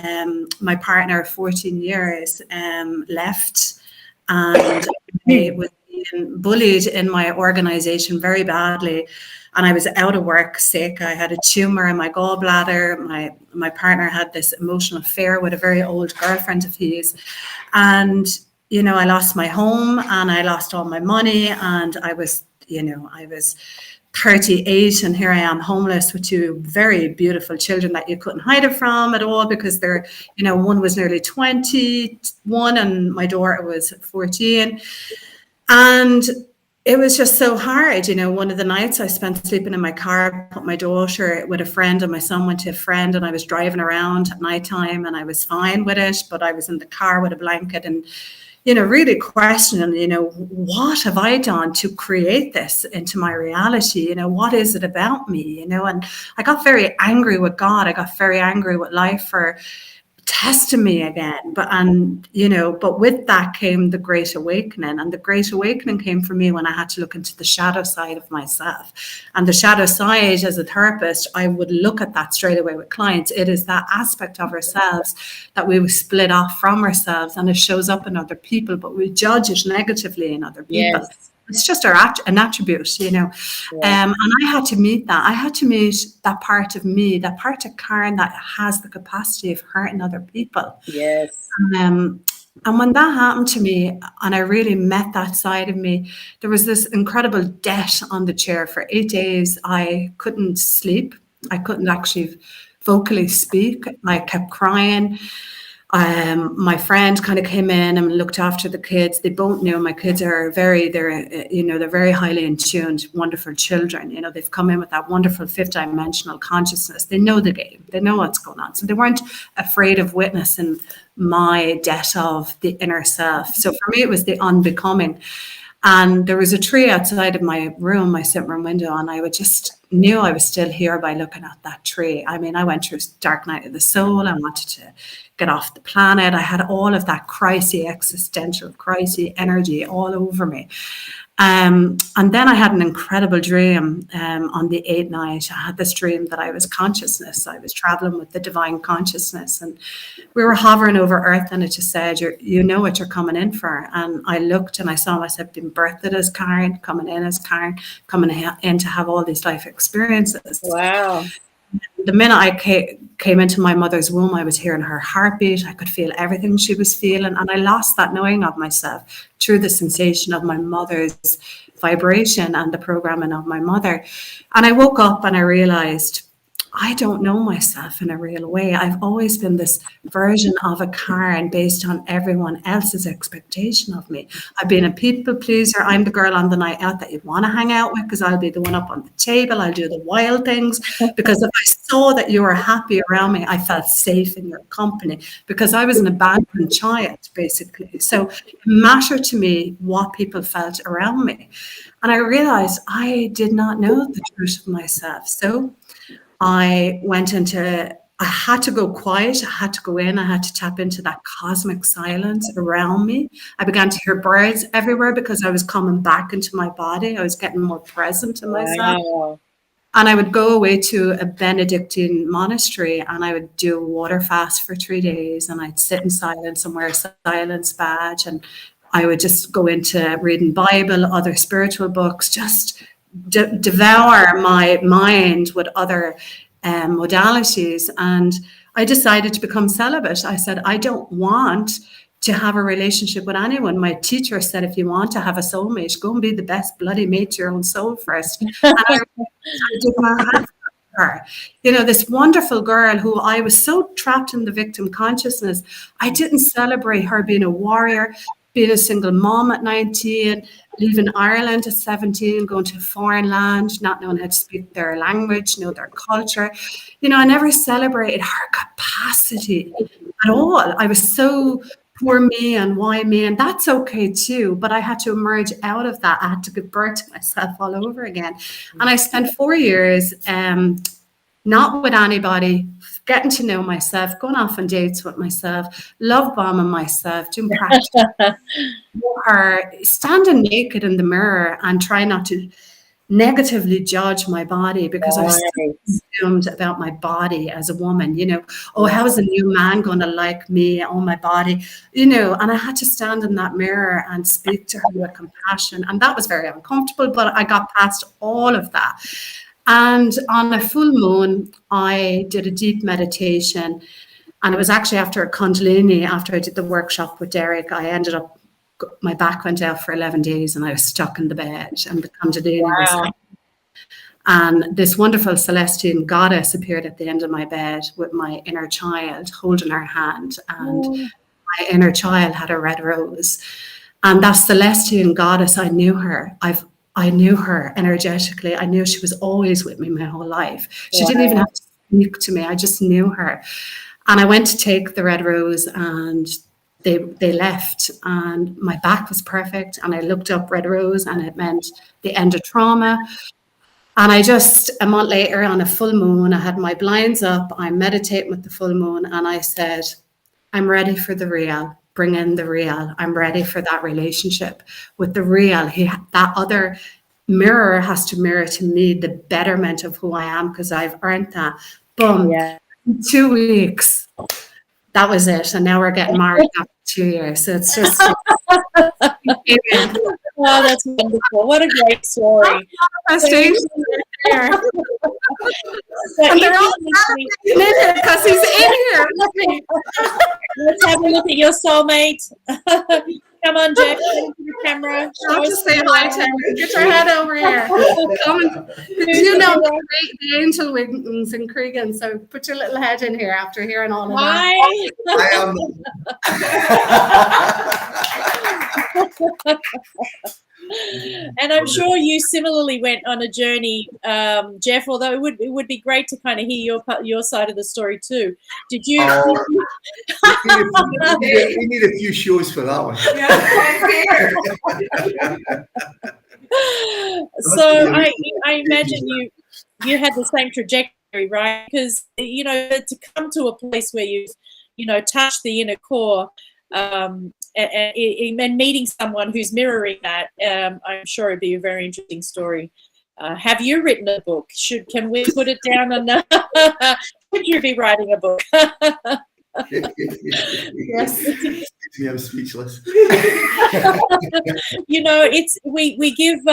[SPEAKER 2] my partner of 14 years left, and I was being bullied in my organization very badly. And I was out of work sick. I had a tumor in my gallbladder. My partner had this emotional affair with a very old girlfriend of his. And I lost my home and I lost all my money, and I was 38, and here I am homeless with two very beautiful children that you couldn't hide it from at all, because they're, one was nearly 21 and my daughter was 14. And it was just so hard. One of the nights I spent sleeping in my car, put my daughter with a friend, and my son went to a friend, and I was driving around at nighttime and I was fine with it, but I was in the car with a blanket and really questioning, what have I done to create this into my reality? What is it about me? And I got very angry with God. I got very angry with life for testing me again. But with that came the Great Awakening. And the Great Awakening came for me when I had to look into the shadow side of myself. And the shadow side, as a therapist, I would look at that straight away with clients. It is that aspect of ourselves that we split off from ourselves, and it shows up in other people, but we judge it negatively in other people.
[SPEAKER 1] Yes.
[SPEAKER 2] It's just an attribute, And I had to meet that. I had to meet that part of me, that part of Karen that has the capacity of hurting other people.
[SPEAKER 1] Yes.
[SPEAKER 2] And when that happened to me, and I really met that side of me, there was this incredible debt on the chair. For 8 days, I couldn't sleep. I couldn't actually vocally speak. I kept crying. My friend kind of came in and looked after the kids. They both knew my kids are they're very highly in tuned, wonderful children. They've come in with that wonderful fifth dimensional consciousness. They know the game. They know what's going on. So they weren't afraid of witnessing my death of the inner self. So for me, it was the unbecoming. And there was a tree outside of my room, my sitting room window, and I knew I was still here by looking at that tree. I mean, I went through a dark night of the soul. I wanted to get off the planet. I had all of that crisy, existential, crisy energy all over me. And then I had an incredible dream on the 8th night. I had this dream that I was consciousness. I was traveling with the divine consciousness, and we were hovering over Earth, and it just said, you know what you're coming in for. And I looked and I saw myself being birthed as Karen, coming in as Karen, coming in to have all these life experiences.
[SPEAKER 1] Wow.
[SPEAKER 2] The minute I came into my mother's womb, I was hearing her heartbeat. I could feel everything she was feeling. And I lost that knowing of myself through the sensation of my mother's vibration and the programming of my mother. And I woke up and I realized I don't know myself in a real way. I've always been this version of a Karen based on everyone else's expectation of me. I've been a people pleaser. I'm the girl on the night out that you'd want to hang out with because I'll be the one up on the table. I'll do the wild things because if I saw that you were happy around me, I felt safe in your company because I was an abandoned child, basically. So it mattered to me what people felt around me. And I realized I did not know the truth of myself. So I went into I had to go quiet. I had to go in. I had to tap into that cosmic silence around me. I began to hear birds everywhere because I was coming back into my body. I was getting more present in myself.
[SPEAKER 1] Wow.
[SPEAKER 2] And I would go away to a Benedictine monastery and I would do a water fast for 3 days, and I'd sit in silence and wear a silence badge. And I would just go into reading Bible, other spiritual books, just devour my mind with other modalities. And I decided to become celibate. I said, I don't want to have a relationship with anyone. My teacher said, if you want to have a soulmate, go and be the best bloody mate to your own soul first. And I did not have her. You know, this wonderful girl who I was so trapped in the victim consciousness. I didn't celebrate her being a warrior, being a single mom at 19, leaving Ireland at 17, going to a foreign land, not knowing how to speak their language, know their culture. You know, I never celebrated her capacity at all. I was so poor me and why me, and that's okay too. But I had to emerge out of that. I had to give birth to myself all over again. And I spent 4 years not with anybody, getting to know myself, going off on dates with myself, love bombing myself, doing practice, her standing naked in the mirror and trying not to negatively judge my body because I was so consumed about my body as a woman, you know. Oh, how is a new man going to like me? Oh, my body, you know. And I had to stand in that mirror and speak to her with compassion. And that was very uncomfortable, but I got past all of that. And on a full moon, I did a deep meditation. And it was actually after a Kundalini, after I did the workshop with Derek, I ended up, my back went out for 11 days and I was stuck in the bed. And the Kundalini was happening. And this wonderful celestial goddess appeared at the end of my bed with my inner child holding her hand. And my inner child had a red rose. And that celestial goddess, I knew her. I knew her energetically. I knew she was always with me my whole life. She didn't even have to speak to me. I just knew her. And I went to take the red rose and they left and my back was perfect. And I looked up red rose and it meant the end of trauma. And I just, a month later on a full moon, I had my blinds up. I'm meditating with the full moon. And I said, I'm ready for the real. Bring in the real. I'm ready for that relationship with the real. That other mirror has to mirror to me the betterment of who I am because I've earned that. Boom. Yeah. 2 weeks. That was it. And now we're getting married after 2 years. So it's just.
[SPEAKER 1] Oh, that's wonderful. What a great story.
[SPEAKER 2] And they're all because he's in here.
[SPEAKER 1] Let's have a look at your soulmate. Come on, Jeff. Into the camera.
[SPEAKER 2] I'll just say hi to her. Get your head over here. You know the angel wings in Cregan, so put your little head in here after hearing all of that.
[SPEAKER 1] Hi. And I'm sure you similarly went on a journey, Jeff, although it would be great to kind of hear your side of the story too. Did you?
[SPEAKER 4] We need a few shows for that one.
[SPEAKER 1] So I imagine you had the same trajectory, right? Because, you know, to come to a place where you've, you know, touched the inner core, and meeting someone who's mirroring that, I'm sure it'd be a very interesting story. Have you written a book? Can we put it down on should you be writing a book?
[SPEAKER 4] Yes. I'm speechless.
[SPEAKER 1] You know, we give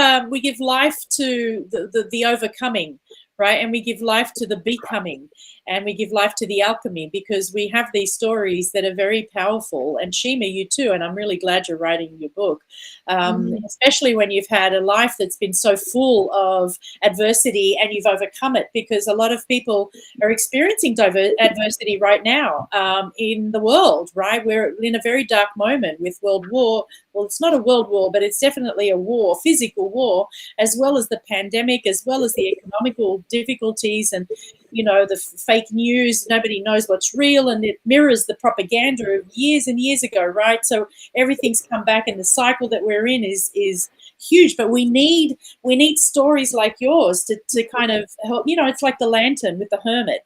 [SPEAKER 1] life to the overcoming, right? And we give life to the becoming, and we give life to the alchemy, because we have these stories that are very powerful. And Shima, you too, and I'm really glad you're writing your book, especially when you've had a life that's been so full of adversity and you've overcome it, because a lot of people are experiencing adversity right now in the world, right? We're in a very dark moment with world war. Well, it's not a world war, but it's definitely a war, physical war, as well as the pandemic, as well as the economical difficulties. And the fake news. Nobody knows what's real, and it mirrors the propaganda of years and years ago, right? So everything's come back, and the cycle that we're in is huge. But we need stories like yours to kind of help. It's like the lantern with the hermit.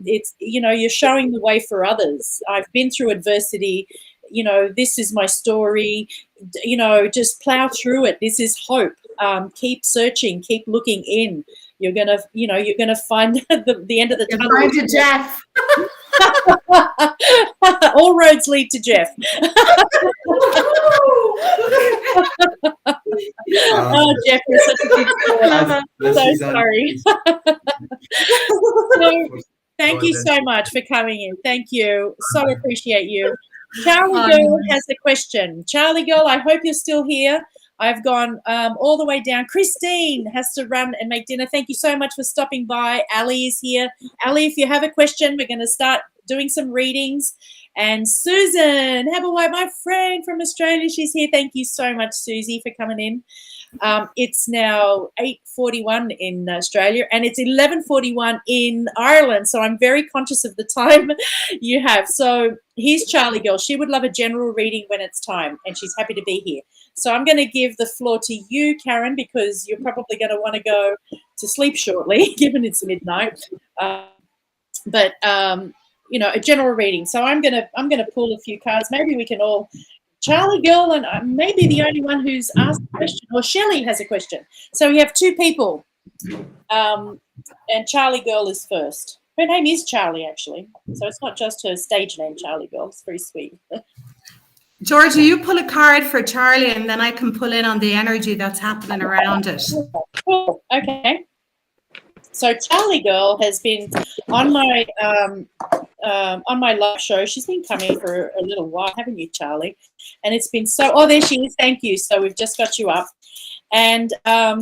[SPEAKER 1] It's you're showing the way for others. I've been through adversity. This is my story. Just plow through it. This is hope. Keep searching. Keep looking in. You're gonna find the end of the tunnel.
[SPEAKER 2] Find to Jeff.
[SPEAKER 1] All roads lead to Jeff. Oh, Jeff, you're such a good story. So sorry. Thank you so much for coming in. Thank you. So appreciate you. Charlie Girl has a question. Charlie Girl, I hope you're still here. I've gone all the way down. Christine has to run and make dinner. Thank you so much for stopping by. Ali is here. Ali, if you have a question, we're going to start doing some readings. And Susan, my friend from Australia, she's here. Thank you so much, Susie, for coming in. It's now 8:41 in Australia, and it's 11:41 in Ireland. So I'm very conscious of the time you have. So here's Charlie Girl. She would love a general reading when it's time, and she's happy to be here. So I'm going to give the floor to you, Karen, because you're probably going to want to go to sleep shortly, given it's midnight. But a general reading. So I'm gonna pull a few cards. Maybe we can all. Charlie Girl and maybe the only one who's asked a question, or Shelley has a question. So we have two people, and Charlie Girl is first. Her name is Charlie, actually, so it's not just her stage name, Charlie Girl. It's very sweet.
[SPEAKER 2] Georgia, you pull a card for Charlie, and then I can pull in on the energy that's happening around it.
[SPEAKER 1] Cool. Okay. So Charlie Girl has been on my live show. She's been coming for a little while, haven't you, Charlie? And it's been so. Oh, there she is. Thank you. So we've just got you up. And have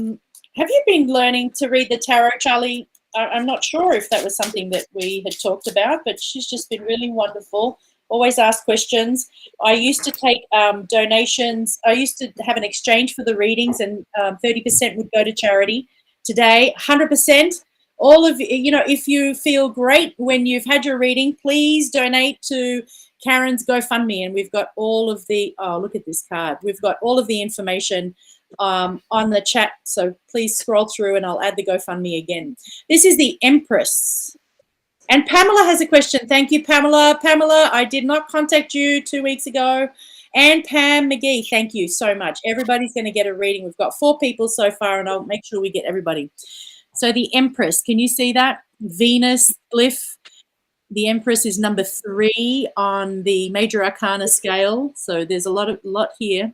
[SPEAKER 1] you been learning to read the tarot, Charlie? I'm not sure if that was something that we had talked about, but she's just been really wonderful. Always ask questions. I used to take donations. I used to have an exchange for the readings, and 30% would go to charity. Today, 100%. All of if you feel great when you've had your reading, please donate to Karen's GoFundMe, and we've got all of the. Oh, look at this card. We've got all of the information on the chat. So please scroll through, and I'll add the GoFundMe again. This is the Empress. And Pamela has a question. Thank you, Pamela. Pamela, I did not contact you 2 weeks ago. And Pam McGee, thank you so much. Everybody's going to get a reading. We've got 4 people so far, and I'll make sure we get everybody. So the Empress, can you see that? Venus, glyph. The Empress is number 3 on the Major Arcana scale. So there's a lot here.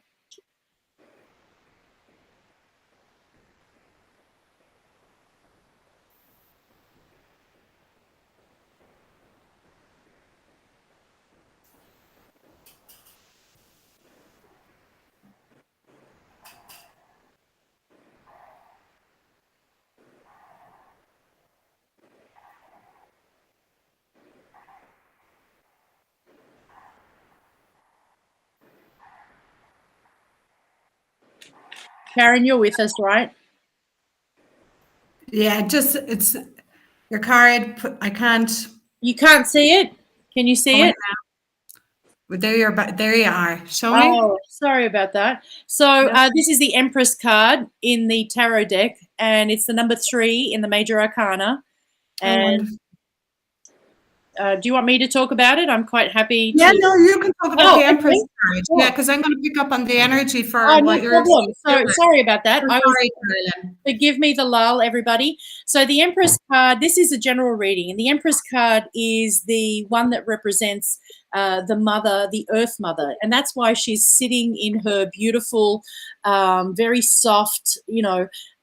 [SPEAKER 1] Karen, you're with us, right?
[SPEAKER 2] Yeah, it's your card. I can't.
[SPEAKER 1] You can't see it? Can you see it?
[SPEAKER 2] Well, there you are. Show me.
[SPEAKER 1] Oh, sorry about that. So this is the Empress card in the tarot deck, and it's the number 3 in the Major Arcana. And do you want me to talk about it? I'm quite happy to.
[SPEAKER 2] Yeah, no, you can talk about the Empress card.
[SPEAKER 1] Sure.
[SPEAKER 2] Yeah, because I'm going to pick up on the energy for
[SPEAKER 1] no
[SPEAKER 2] what you're
[SPEAKER 1] problem. So sorry about that.
[SPEAKER 2] Sorry,
[SPEAKER 1] forgive me the lull, everybody. So the Empress card, this is a general reading, and the Empress card is the one that represents the mother, the Earth Mother, and that's why she's sitting in her beautiful, very soft,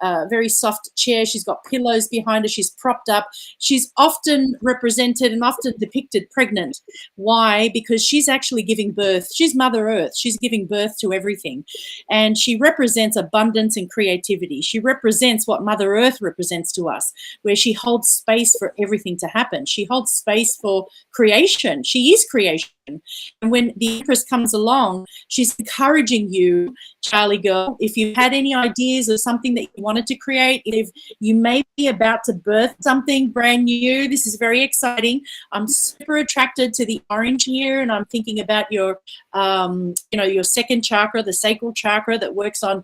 [SPEAKER 1] very soft chair. She's got pillows behind her. She's propped up. She's often represented and often depicted pregnant. Why? Because she's actually giving birth. She's Mother Earth. She's giving birth to everything, and she represents abundance and creativity. She represents what Mother Earth represents to us, where she holds space for everything to happen. She holds space for creation. She is creation. creation. And when the Empress comes along, she's encouraging you, Charlie girl, if you had any ideas or something that you wanted to create, if you may be about to birth something brand new, this is very exciting. I'm super attracted to the orange here, and I'm thinking about your, your second chakra, the sacral chakra that works on,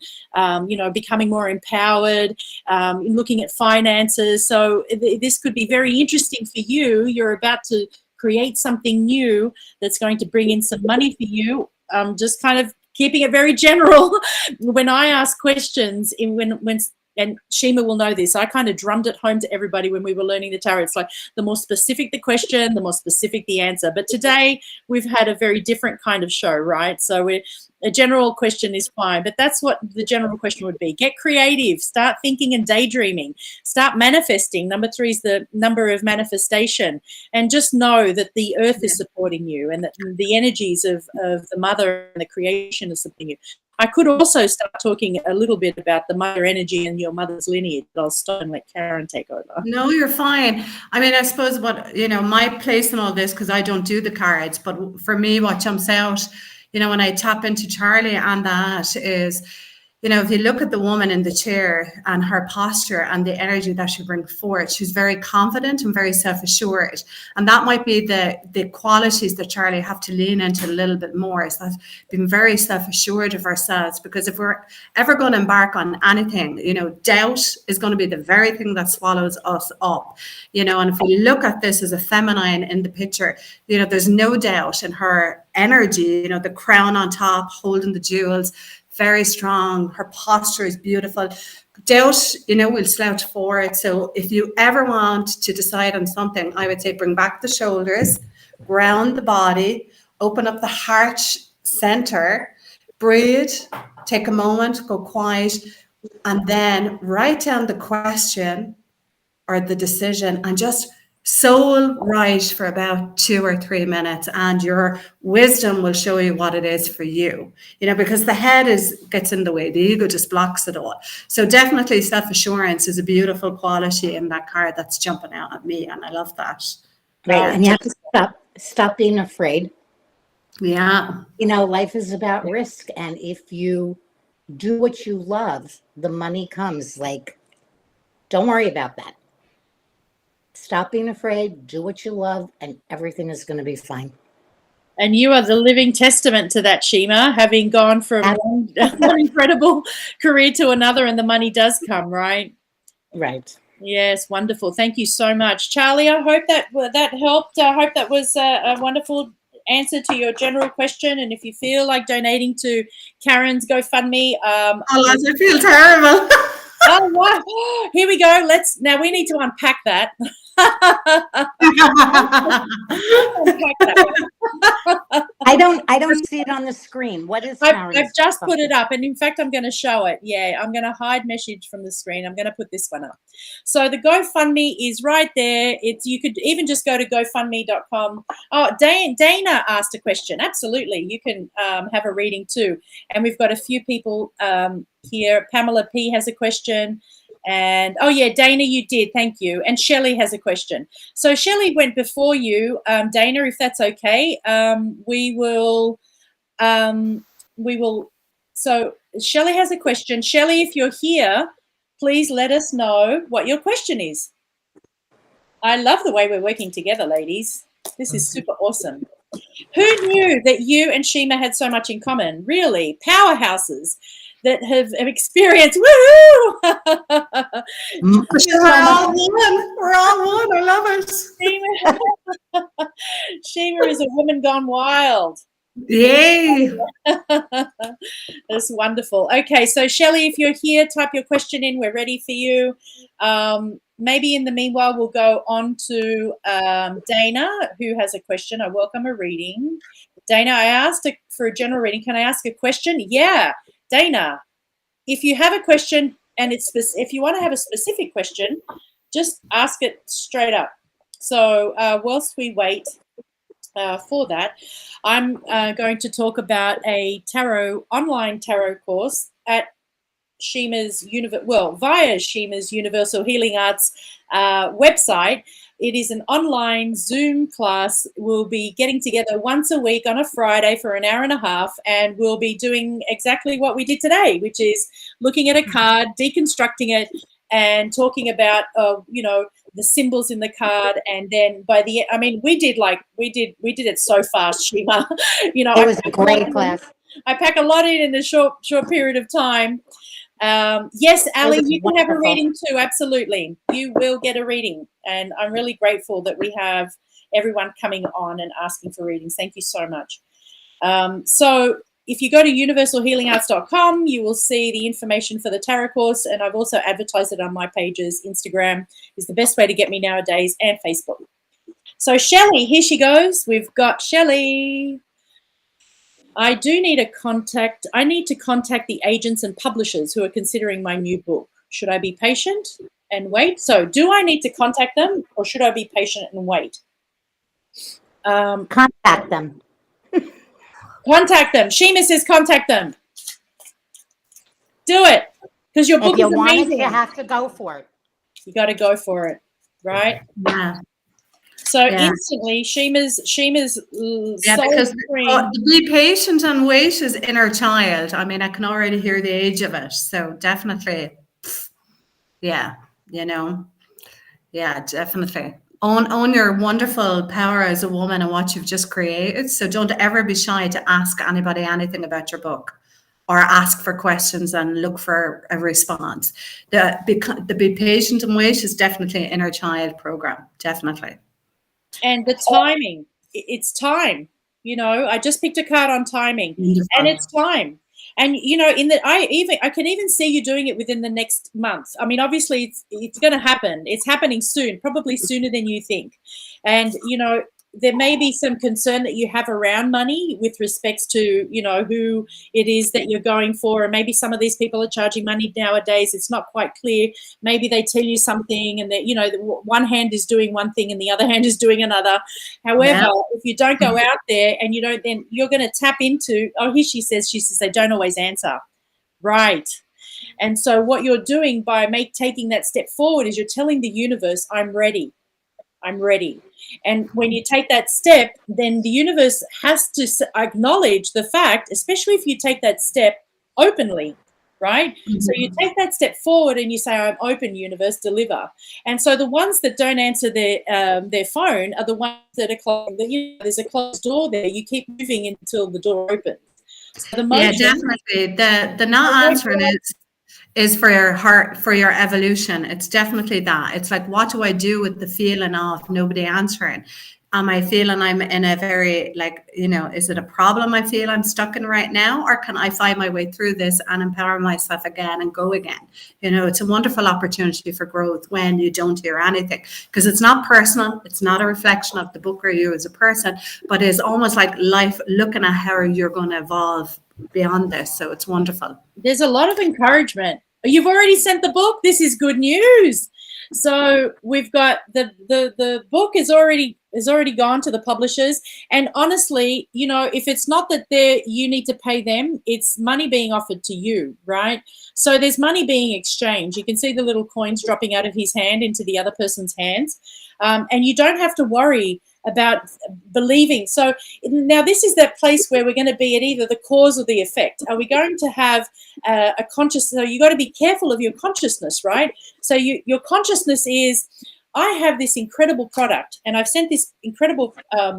[SPEAKER 1] becoming more empowered, looking at finances. So this could be very interesting for you. You're about to create something new that's going to bring in some money for you. Just kind of keeping it very general. When I ask questions, and Shima will know this, I kind of drummed it home to everybody when we were learning the tarot. It's like the more specific the question, the more specific the answer. But today we've had a very different kind of show, right? So a general question is fine, but that's what the general question would be. Get creative, start thinking and daydreaming, start manifesting. Number 3 is the number of manifestation, and just know that the earth is supporting you, and that the energies of the mother and the creation is supporting you. I could also start talking a little bit about the mother energy and your mother's lineage, but I'll stop and let Karen take over.
[SPEAKER 2] No, you're fine. I mean, I suppose my place in all this, because I don't do the cards, but for me, what jumps out, when I tap into Charlie and that is, if you look at the woman in the chair and her posture and the energy that she brings forth, she's very confident and very self-assured. And that might be the qualities that Charlie have to lean into a little bit more, is that being very self-assured of ourselves. Because if we're ever going to embark on anything, doubt is going to be the very thing that swallows us up. And if we look at this as a feminine in the picture, there's no doubt in her energy, the crown on top, holding the jewels, very strong. Her posture is beautiful. Doubt, will slouch forward. So if you ever want to decide on something, I would say bring back the shoulders, ground the body, open up the heart center, breathe, take a moment, go quiet, and then write down the question or the decision and just soul write for about 2 or 3 minutes, and your wisdom will show you what it is for you, because the head gets in the way, the ego just blocks it all. So definitely self-assurance is a beautiful quality in that card that's jumping out at me, and I love that.
[SPEAKER 3] Right. And you have to stop being afraid.
[SPEAKER 2] Yeah.
[SPEAKER 3] Life is about risk, and if you do what you love, the money comes. Like, don't worry about that. Stop being afraid, do what you love, and everything is going to be fine.
[SPEAKER 1] And you are the living testament to that, Shima, having gone from one incredible career to another, and the money does come, right?
[SPEAKER 3] Right.
[SPEAKER 1] Yes, wonderful. Thank you so much. Charlie, I hope that helped. I hope that was a wonderful answer to your general question. And if you feel like donating to Karen's GoFundMe.
[SPEAKER 2] I feel terrible.
[SPEAKER 1] Oh, wow. Here we go. Now we need to unpack that.
[SPEAKER 3] I don't see it on the screen. What is
[SPEAKER 1] I've just put it up, and in fact I'm going to show it. Yeah, I'm going to hide message from the screen. I'm going to put this one up. So the GoFundMe is right there. You could even just go to gofundme.com. Oh, Dana asked a question. Absolutely, you can have a reading too. And we've got a few people here. Pamela P has a question. And, oh, yeah, Dana, you did. Thank you. And Shelley has a question. So Shelley went before you. Dana, if that's okay, we will. So Shelley has a question. Shelley, if you're here, please let us know what your question is. I love the way we're working together, ladies. This is super awesome. Who knew that you and Shima had so much in common? Really? Powerhouses that have experienced, woohoo!
[SPEAKER 2] We're all one. We're all one. I love it.
[SPEAKER 1] Shima is a woman gone wild.
[SPEAKER 2] Yay.
[SPEAKER 1] That's wonderful. Okay, so Shelley, if you're here, type your question in. We're ready for you. Maybe in the meanwhile, we'll go on to Dana, who has a question. I welcome a reading. Dana, I asked for a general reading. Can I ask a question? Yeah. Dana, if you have a question and if you want to have a specific question, just ask it straight up. So whilst we wait for that, I'm going to talk about a online tarot course at Shima's via Shima's Universal Healing Arts website. It is an online Zoom class. We'll be getting together once a week on a Friday for an hour and a half, and we'll be doing exactly what we did today, which is looking at a card, deconstructing it, and talking about, the symbols in the card. And then by the end, I mean, we did it so fast, Shima.
[SPEAKER 3] It was a great class.
[SPEAKER 1] I pack a lot in a short period of time. Yes, Ali, you can have a reading too. Absolutely. You will get a reading. And I'm really grateful that we have everyone coming on and asking for readings. Thank you so much. So if you go to universalhealingarts.com, you will see the information for the tarot course. And I've also advertised it on my pages. Instagram is the best way to get me nowadays, and Facebook. So Shelley, here she goes. We've got Shelley. I need to contact the agents and publishers who are considering my new book. Should I be patient and wait? So do I need to contact them, or should I be patient and wait?
[SPEAKER 3] Contact them.
[SPEAKER 1] Contact them. Shima says contact them. Do it, because your book is amazing.
[SPEAKER 3] If you want it, you have to go for it.
[SPEAKER 1] You got to go for it, right?
[SPEAKER 2] Yeah.
[SPEAKER 1] So instantly, Shima's
[SPEAKER 2] because to be patient and wait is inner child. I mean, I can already hear the age of it. So definitely, definitely. Own your wonderful power as a woman and what you've just created. So don't ever be shy to ask anybody anything about your book, or ask for questions and look for a response. The be patient and wait is definitely an inner child program, definitely.
[SPEAKER 1] And the timing, it's time. I just picked a card on timing, and it's time. And I can even see you doing it within the next month. I mean, obviously it's going to happen. It's happening soon, probably sooner than you think. And there may be some concern that you have around money with respects to who it is that you're going for, and maybe some of these people are charging money nowadays. It's not quite clear. Maybe they tell you something, and that one hand is doing one thing and the other hand is doing another. However, if you don't go out there and you don't, then you're going to tap into. Oh, here she says they don't always answer, right? And so what you're doing by taking that step forward is you're telling the universe, I'm ready. I'm ready. And when you take that step, then the universe has to acknowledge the fact, especially if you take that step openly, right? Mm-hmm. So you take that step forward and you say, I'm open, universe, deliver. And so the ones that don't answer their phone are the ones that are closed. There's a closed door there. You keep moving until the door opens. So
[SPEAKER 2] definitely. The not answering is for your heart, for your evolution. It's definitely that. It's like, what do I do with the feeling of nobody answering? Am I feeling I'm in a very, is it a problem I feel I'm stuck in right now? Or can I find my way through this and empower myself again and go again? It's a wonderful opportunity for growth when you don't hear anything, because it's not personal. It's not a reflection of the book or you as a person, but it's almost like life looking at how you're going to evolve beyond this. So it's wonderful.
[SPEAKER 1] There's a lot of encouragement. You've already sent the book. This is good news. So we've got the book is already gone to the publishers. And honestly, if it's not that you need to pay them, it's money being offered to you, right? So there's money being exchanged. You can see the little coins dropping out of his hand into the other person's hands. And you don't have to worry about believing. So now this is that place where we're going to be at either the cause or the effect. Are we going to have a conscious? So you got to be careful of your consciousness, right? So your consciousness is, I have this incredible product, and I've sent this incredible,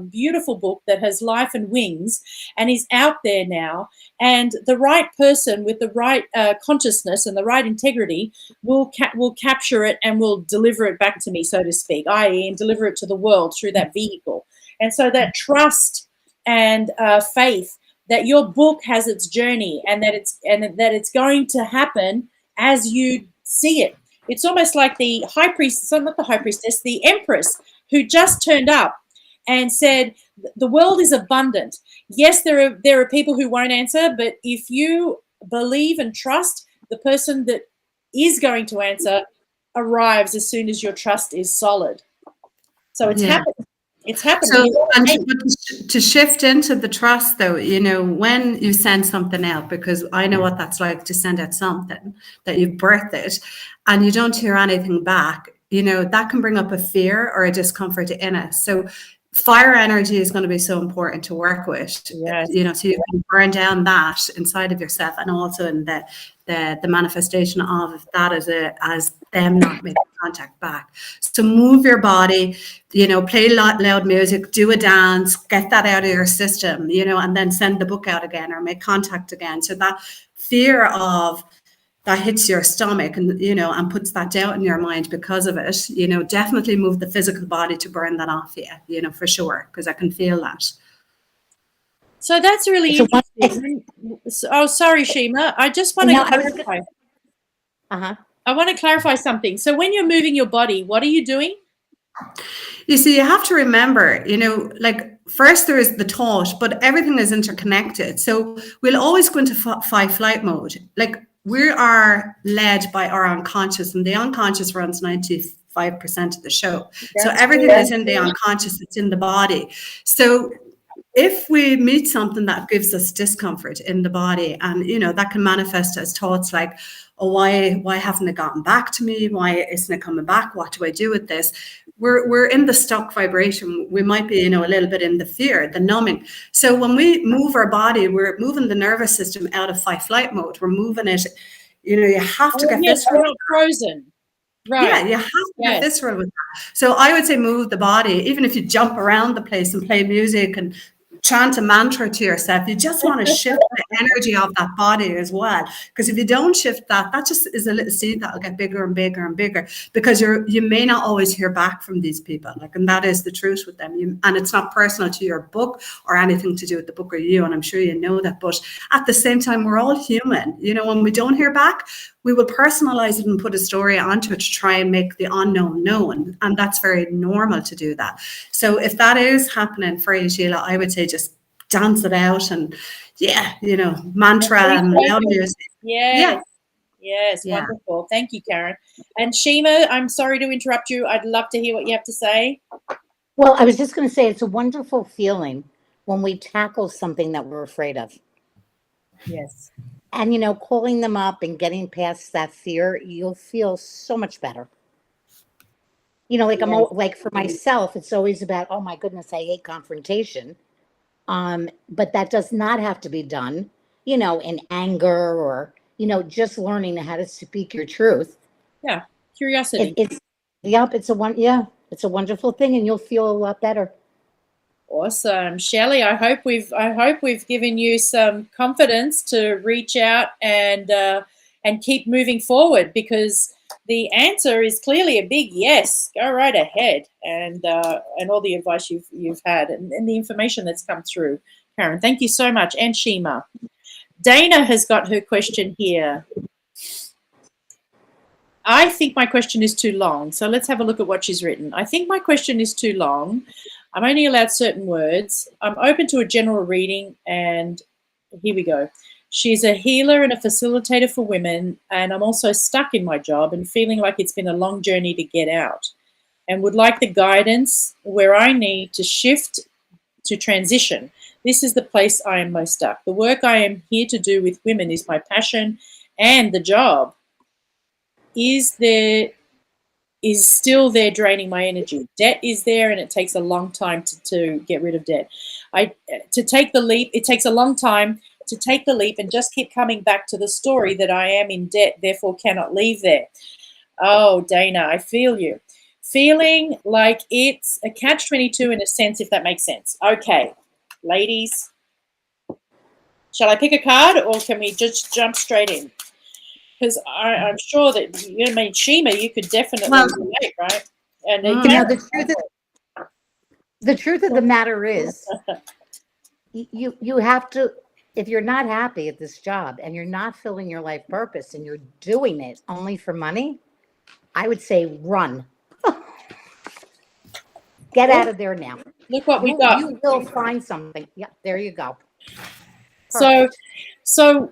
[SPEAKER 1] beautiful book that has life and wings and is out there now. And the right person with the right consciousness and the right integrity will capture it and will deliver it back to me, so to speak, i.e. and deliver it to the world through that vehicle. And so that trust and faith that your book has its journey, and that it's going to happen as you see it. It's almost like the high priestess, not the high priestess, the empress who just turned up and said, the world is abundant. Yes, there are people who won't answer, but if you believe and trust, the person that is going to answer arrives as soon as your trust is solid. So it's happening. It's happening.
[SPEAKER 2] So, and to shift into the trust, though, when you send something out, because I know what that's like to send out something that you've birthed it and you don't hear anything back, that can bring up a fear or a discomfort in us. So fire energy is going to be so important to work with,
[SPEAKER 1] Yes.
[SPEAKER 2] so you can burn down that inside of yourself, and also in the manifestation of that as them not making contact back. So move your body, play loud music, do a dance, get that out of your system, and then send the book out again or make contact again. So that fear of that hits your stomach and, and puts that doubt in your mind because of it, definitely move the physical body to burn that off you, for sure, because I can feel that.
[SPEAKER 1] So that's really
[SPEAKER 3] So
[SPEAKER 1] interesting. Oh, sorry, Shima. I just want to clarify. I want to clarify something. So when you're moving your body, what are you doing?
[SPEAKER 2] You see, you have to remember, first there is the thought, but everything is interconnected. So we'll always go into fight flight mode. We are led by our unconscious, and the unconscious runs 95% of the show. So everything is in the unconscious, it's in the body. So if we meet something that gives us discomfort in the body, and that can manifest as thoughts like, oh, why haven't it gotten back to me? Why isn't it coming back? What do I do with this? We're in the stuck vibration. We might be, a little bit in the fear, the numbing. So when we move our body, we're moving the nervous system out of fight flight mode. We're moving it, you have to get this
[SPEAKER 1] we're not frozen. Right.
[SPEAKER 2] Yeah, you have to get visceral with that. So I would say move the body, even if you jump around the place and play music and chant a mantra to yourself. You just want to shift the energy of that body as well. Because if you don't shift that, that just is a little seed that will get bigger and bigger and bigger, because you may not always hear back from these people. And that is the truth with them. And it's not personal to your book or anything to do with the book or you. And I'm sure you know that. But at the same time, we're all human. When we don't hear back, we will personalize it and put a story onto it to try and make the unknown known. And that's very normal to do that. So if that is happening for you, Sheila, I would say just dance it out and, mantra and loud music.
[SPEAKER 1] Yes, wonderful. Thank you, Karen. And Shima, I'm sorry to interrupt you. I'd love to hear what you have to say.
[SPEAKER 3] Well, I was just going to say it's a wonderful feeling when we tackle something that we're afraid of.
[SPEAKER 1] Yes.
[SPEAKER 3] And, calling them up and getting past that fear, you'll feel so much better. For myself, it's always about, oh my goodness, I hate confrontation. But that does not have to be done, in anger or, just learning how to speak your truth.
[SPEAKER 1] Yeah. Curiosity.
[SPEAKER 3] It's a wonderful thing, and you'll feel a lot better.
[SPEAKER 1] Awesome. Shelley, I hope we've given you some confidence to reach out and keep moving forward, because the answer is clearly a big yes. Go right ahead, and all the advice you've had and the information that's come through. Karen, thank you so much. And Shima. Dana has got her question here. I think my question is too long. So let's have a look at what she's written. I think my question is too long. I'm only allowed certain words. I'm open to a general reading, and here we go. She's a healer and a facilitator for women, and I'm also stuck in my job and feeling like it's been a long journey to get out, and would like the guidance where I need to shift to transition. This is the place I am most stuck. The work I am here to do with women is my passion, and the job is still there, draining my energy. Debt is there, and it takes a long time to get rid of debt. To take the leap, it takes a long time to take the leap and just keep coming back to the story that I am in debt, therefore cannot leave there. Oh, Dana, I feel you. Feeling like it's a catch-22 in a sense, if that makes sense. Okay, ladies, shall I pick a card, or can we just jump straight in? Because I'm sure that, Shima, you could definitely relate, right? And
[SPEAKER 3] the truth of the matter is, you have to, if you're not happy at this job and you're not filling your life purpose and you're doing it only for money, I would say run. Get out of there now.
[SPEAKER 1] Look what we got.
[SPEAKER 3] You will find something. Yeah, there you go.
[SPEAKER 1] So,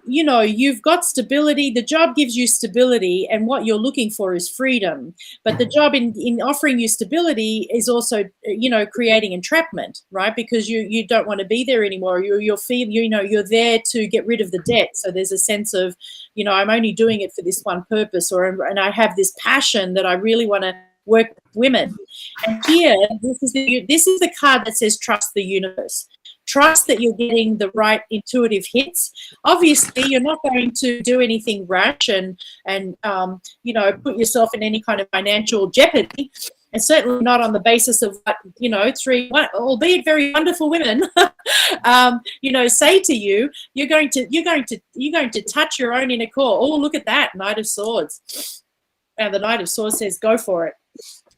[SPEAKER 1] you've got stability. The job gives you stability, and what you're looking for is freedom. But the job in offering you stability is also, creating entrapment, right? Because you don't want to be there anymore. You're there to get rid of the debt. So there's a sense of, I'm only doing it for this one purpose, and I have this passion that I really want to work with women. And here, this is the card that says trust the universe. Trust that you're getting the right intuitive hits. Obviously, you're not going to do anything rash and put yourself in any kind of financial jeopardy, and certainly not on the basis of what three, albeit very wonderful women, say to you. You're going to touch your own inner core. Oh, look at that, Knight of Swords, and the Knight of Swords says, "Go for it."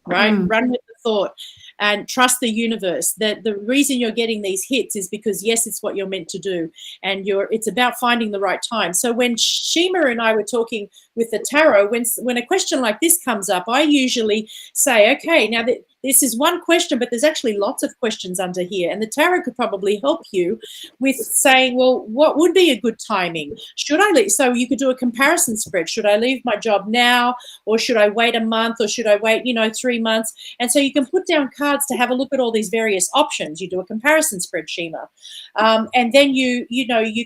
[SPEAKER 1] Right, run with the thought. And trust the universe. That the reason you're getting these hits is because, yes, it's what you're meant to do, and it's about finding the right time. So when Shima and I were talking with the tarot, when a question like this comes up, I usually say, okay, now this is one question, but there's actually lots of questions under here, and the tarot could probably help you with saying, well, what would be a good timing? Should I leave? So you could do a comparison spread. Should I leave my job now, or should I wait a month, or should I wait 3 months? And so you can put down cards to have a look at all these various options. You do a comparison spread, Shima, and then you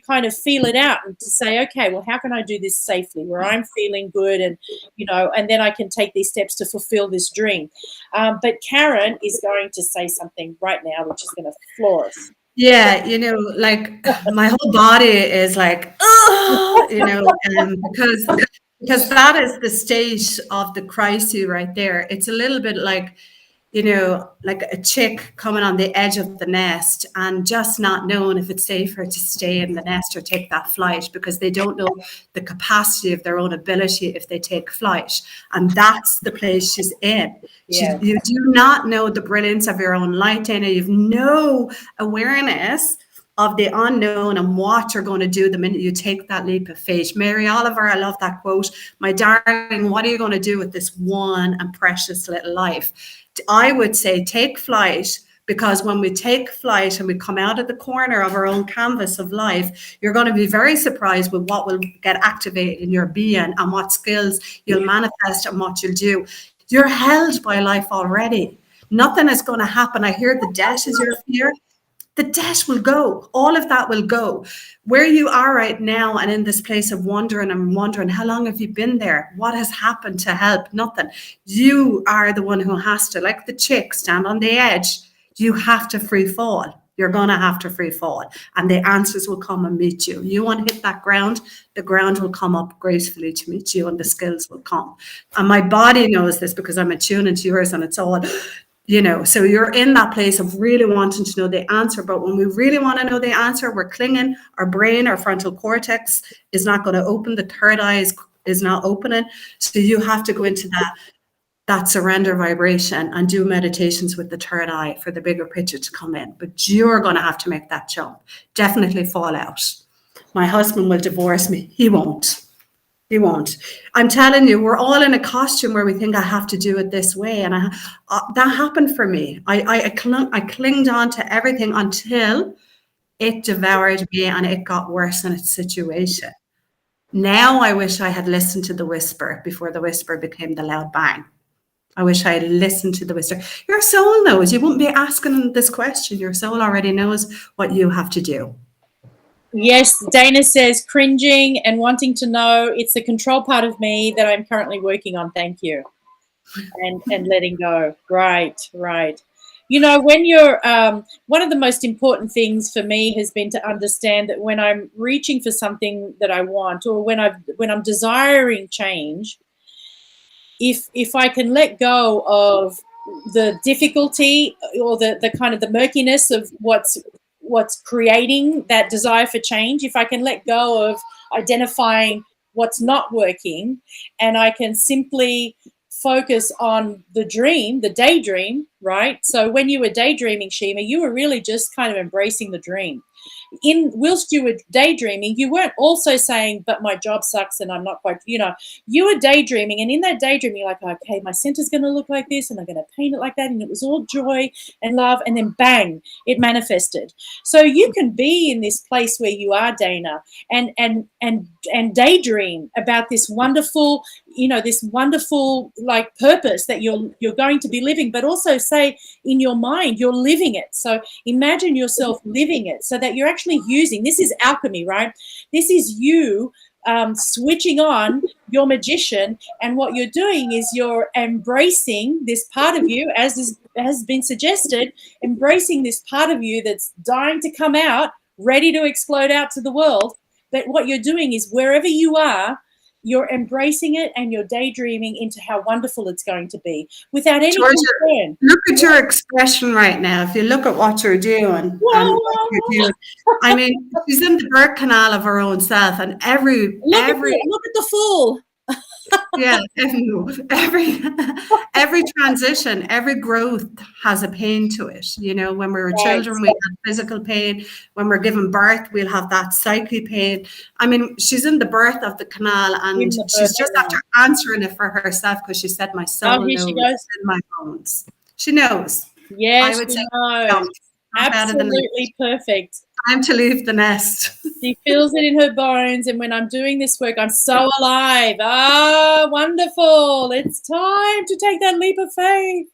[SPEAKER 1] kind of feel it out and to say, okay, well, how can I do this safely where I'm feeling good, and and then I can take these steps to fulfill this dream. But Karen is going to say something right now which is going to floor us.
[SPEAKER 2] Yeah, like my whole body is like, oh, because that is the state of the crisis right there. It's a little bit like, like a chick coming on the edge of the nest and just not knowing if it's safer to stay in the nest or take that flight, because they don't know the capacity of their own ability if they take flight. And that's the place she's in.
[SPEAKER 1] Yeah.
[SPEAKER 2] You do not know the brilliance of your own light, Dana. You've no awareness of the unknown and what you're going to do the minute you take that leap of faith. Mary Oliver, I love that quote. My darling, what are you going to do with this one and precious little life? I would say take flight, because when we take flight and we come out of the corner of our own canvas of life, you're going to be very surprised with what will get activated in your being and what skills you'll manifest and what you'll do. You're held by life already. Nothing is going to happen. I hear the debt is your fear. The debt will go. All of that will go. Where you are right now and in this place of wondering, how long have you been there? What has happened to help? Nothing. You are the one who has to, like the chick, stand on the edge. You have to free fall. You're going to have to free fall. And the answers will come and meet you. You want to hit that ground, the ground will come up gracefully to meet you and the skills will come. And my body knows this because I'm attuned into yours, and it's all... so you're in that place of really wanting to know the answer. But when we really want to know the answer, we're clinging. Our brain, our frontal cortex is not going to open. The third eye is not opening. So you have to go into that surrender vibration and do meditations with the third eye for the bigger picture to come in. But you're going to have to make that jump. Definitely fall out. My husband will divorce me. He won't. He won't. I'm telling you, we're all in a costume where we think I have to do it this way. And that happened for me. I clinged on to everything until it devoured me and it got worse in its situation. Now I wish I had listened to the whisper before the whisper became the loud bang. I wish I had listened to the whisper. Your soul knows. You wouldn't be asking this question. Your soul already knows what you have to do.
[SPEAKER 1] Yes, Dana says cringing and wanting to know. It's the control part of me that I'm currently working on. Thank you. And letting go. Right. When you're one of the most important things for me has been to understand that when I'm reaching for something that I want, or when I'm desiring change, if I can let go of the difficulty or the kind of the murkiness of what's creating that desire for change, if I can let go of identifying what's not working, and I can simply focus on the dream, the daydream, right? So when you were daydreaming, Shima, you were really just kind of embracing the dream. Whilst you were daydreaming, you weren't also saying, but my job sucks and I'm not quite, you were daydreaming, and in that daydreaming, you're like, okay, my center's going to look like this and I'm going to paint it like that. And it was all joy and love, and then bang, it manifested. So you can be in this place where you are, Dana, and daydream about this wonderful, like purpose that you're going to be living, but also say in your mind, you're living it. So imagine yourself living it so that you're actually using, this is alchemy, right? This is you switching on your magician, and what you're doing is you're embracing this part of you, as has been suggested, embracing this part of you that's dying to come out, ready to explode out to the world. But what you're doing is wherever you are, you're embracing it and you're daydreaming into how wonderful it's going to be without any
[SPEAKER 2] Georgia,
[SPEAKER 1] concern.
[SPEAKER 2] look at your expression right now. If you look at what you're doing and what you're doing, I mean, she's in the birth canal of her own self, and every
[SPEAKER 1] Look at the fool.
[SPEAKER 2] yeah, every transition, every growth has a pain to it. You know, when we were children, we had physical pain. When we're giving birth, we'll have that psyche pain. I mean, she's in the birth of the canal, and she's just after answering it for herself, because she said, "My soul knows in my bones." She knows.
[SPEAKER 1] Yes, she knows. Absolutely perfect.
[SPEAKER 2] Time to leave the nest.
[SPEAKER 1] She feels it in her bones, and when I'm doing this work, I'm so alive. Ah, wonderful. It's time to take that leap of faith.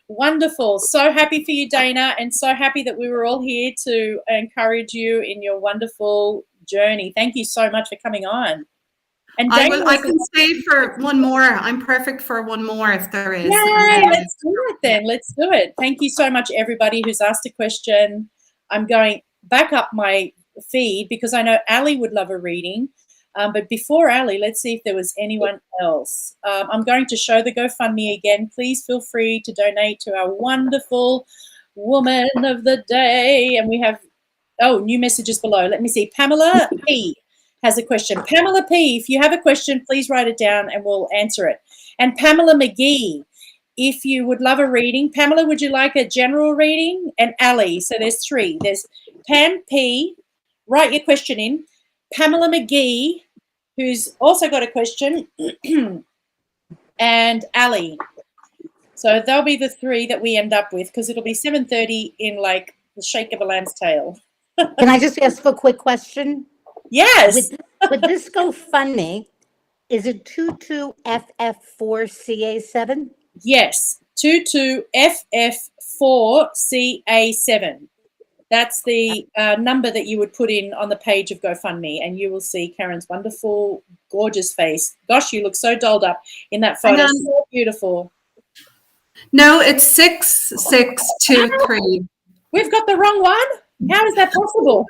[SPEAKER 1] Wonderful. So happy for you, Dana, and so happy that we were all here to encourage you in your wonderful journey. Thank you so much for coming on. And Dana,
[SPEAKER 2] I can stay for one more. I'm perfect for one more if there is.
[SPEAKER 1] Yay, let's do it then. Let's do it. Thank you so much, everybody who's asked a question. I'm going back up my feed because I know Ali would love a reading. But before Ali, let's see if there was anyone else. I'm going to show the GoFundMe again. Please feel free to donate to our wonderful woman of the day. And we have, new messages below. Let me see. Pamela P has a question. Pamela P, if you have a question, please write it down and we'll answer it. And Pamela McGee, if you would love a reading. Pamela, would you like a general reading? And Ali, so there's three. There's Pam P, write your question in. Pamela McGee, who's also got a question, and Ali. So they'll be the three that we end up with, because it'll be 7:30 in like the shake of a lamb's tail.
[SPEAKER 3] Can I just ask a quick question?
[SPEAKER 1] Yes.
[SPEAKER 3] With this GoFundMe, is it 22FF4CA7?
[SPEAKER 1] Yes, 22FF4CA7. That's the number that you would put in on the page of GoFundMe, and you will see Karen's wonderful, gorgeous face. Gosh, you look so dolled up in that photo. So beautiful.
[SPEAKER 2] No, it's 6623.
[SPEAKER 1] We've got the wrong one? How is that possible?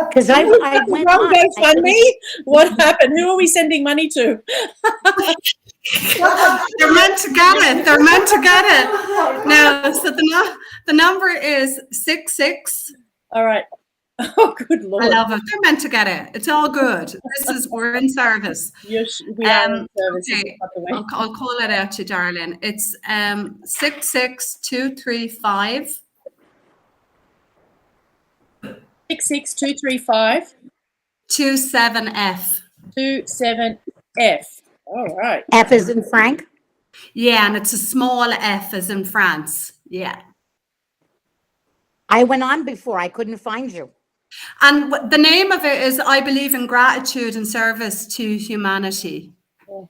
[SPEAKER 3] Because I went
[SPEAKER 1] wrong GoFundMe? What happened? Who are we sending money to?
[SPEAKER 2] They're meant to get it. They're meant to get it. No, so the number is 66.
[SPEAKER 1] All right. Oh, good Lord.
[SPEAKER 2] I love it. They're meant to get it. It's all good. We're in service.
[SPEAKER 1] Yes, we are in service.
[SPEAKER 2] Okay. I'll call it out to you, darling. It's 66235.
[SPEAKER 1] 66235
[SPEAKER 2] 27F.
[SPEAKER 1] 27F. All right.
[SPEAKER 3] F is in Frank?
[SPEAKER 2] Yeah, and it's a small F as in France. Yeah.
[SPEAKER 3] I went on before. I couldn't find you.
[SPEAKER 2] And the name of it is I Believe in Gratitude and Service to Humanity.
[SPEAKER 1] Oh.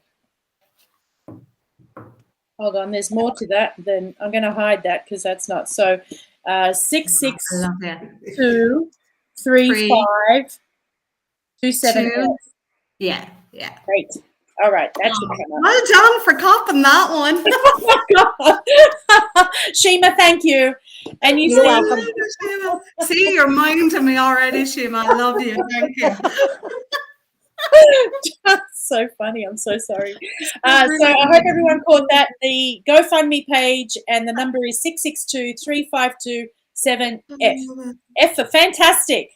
[SPEAKER 1] Hold on, there's more to that. Then I'm going to hide that because that's not. So 66235 27F.
[SPEAKER 2] Yeah.
[SPEAKER 1] Great. All right, that should come up.
[SPEAKER 2] Well done for copping that one.
[SPEAKER 1] Oh my God. Shima, thank you. And you're welcome.
[SPEAKER 2] See, you're minding me already, Shima. I love you. Thank you.
[SPEAKER 1] So funny. I'm so sorry. So I hope everyone caught that. The GoFundMe page and the number is 6623527F. F for fantastic.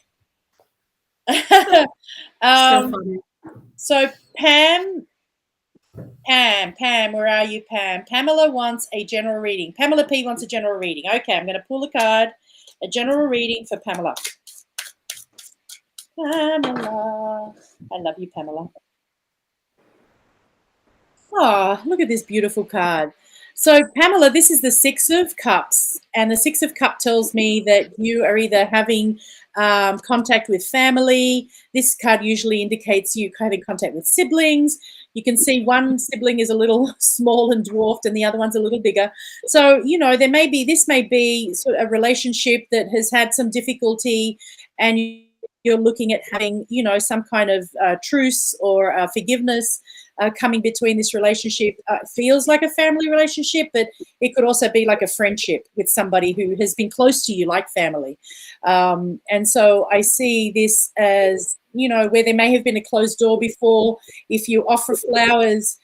[SPEAKER 1] So Pam, where are you, Pam? Pamela wants a general reading. Pamela P wants a general reading. Okay, I'm going to pull a card. A general reading for Pamela. Pamela. I love you, Pamela. Oh, look at this beautiful card. So, Pamela, this is the Six of Cups. And the Six of Cups tells me that you are either having contact with family. This card usually indicates you having contact with siblings. You can see one sibling is a little small and dwarfed and the other one's a little bigger. So, you know, this may be sort of a relationship that has had some difficulty and you're looking at having, some kind of truce or forgiveness coming between this relationship. Feels like a family relationship, but it could also be like a friendship with somebody who has been close to you, like family. And so I see this as, where there may have been a closed door before. If you offer flowers,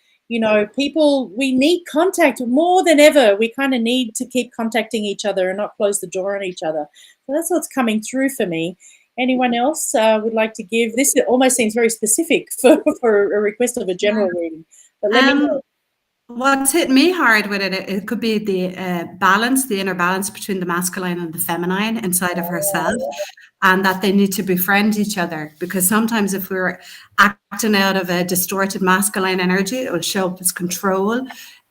[SPEAKER 1] people, we need contact more than ever. We kind of need to keep contacting each other and not close the door on each other. So that's what's coming through for me. Anyone else would like to give? This almost seems very specific for a request of a general reading. But let me know.
[SPEAKER 2] What's hit me hard with it could be the the inner balance between the masculine and the feminine inside of herself, and that they need to befriend each other. Because sometimes if we're acting out of a distorted masculine energy, it will show up as control.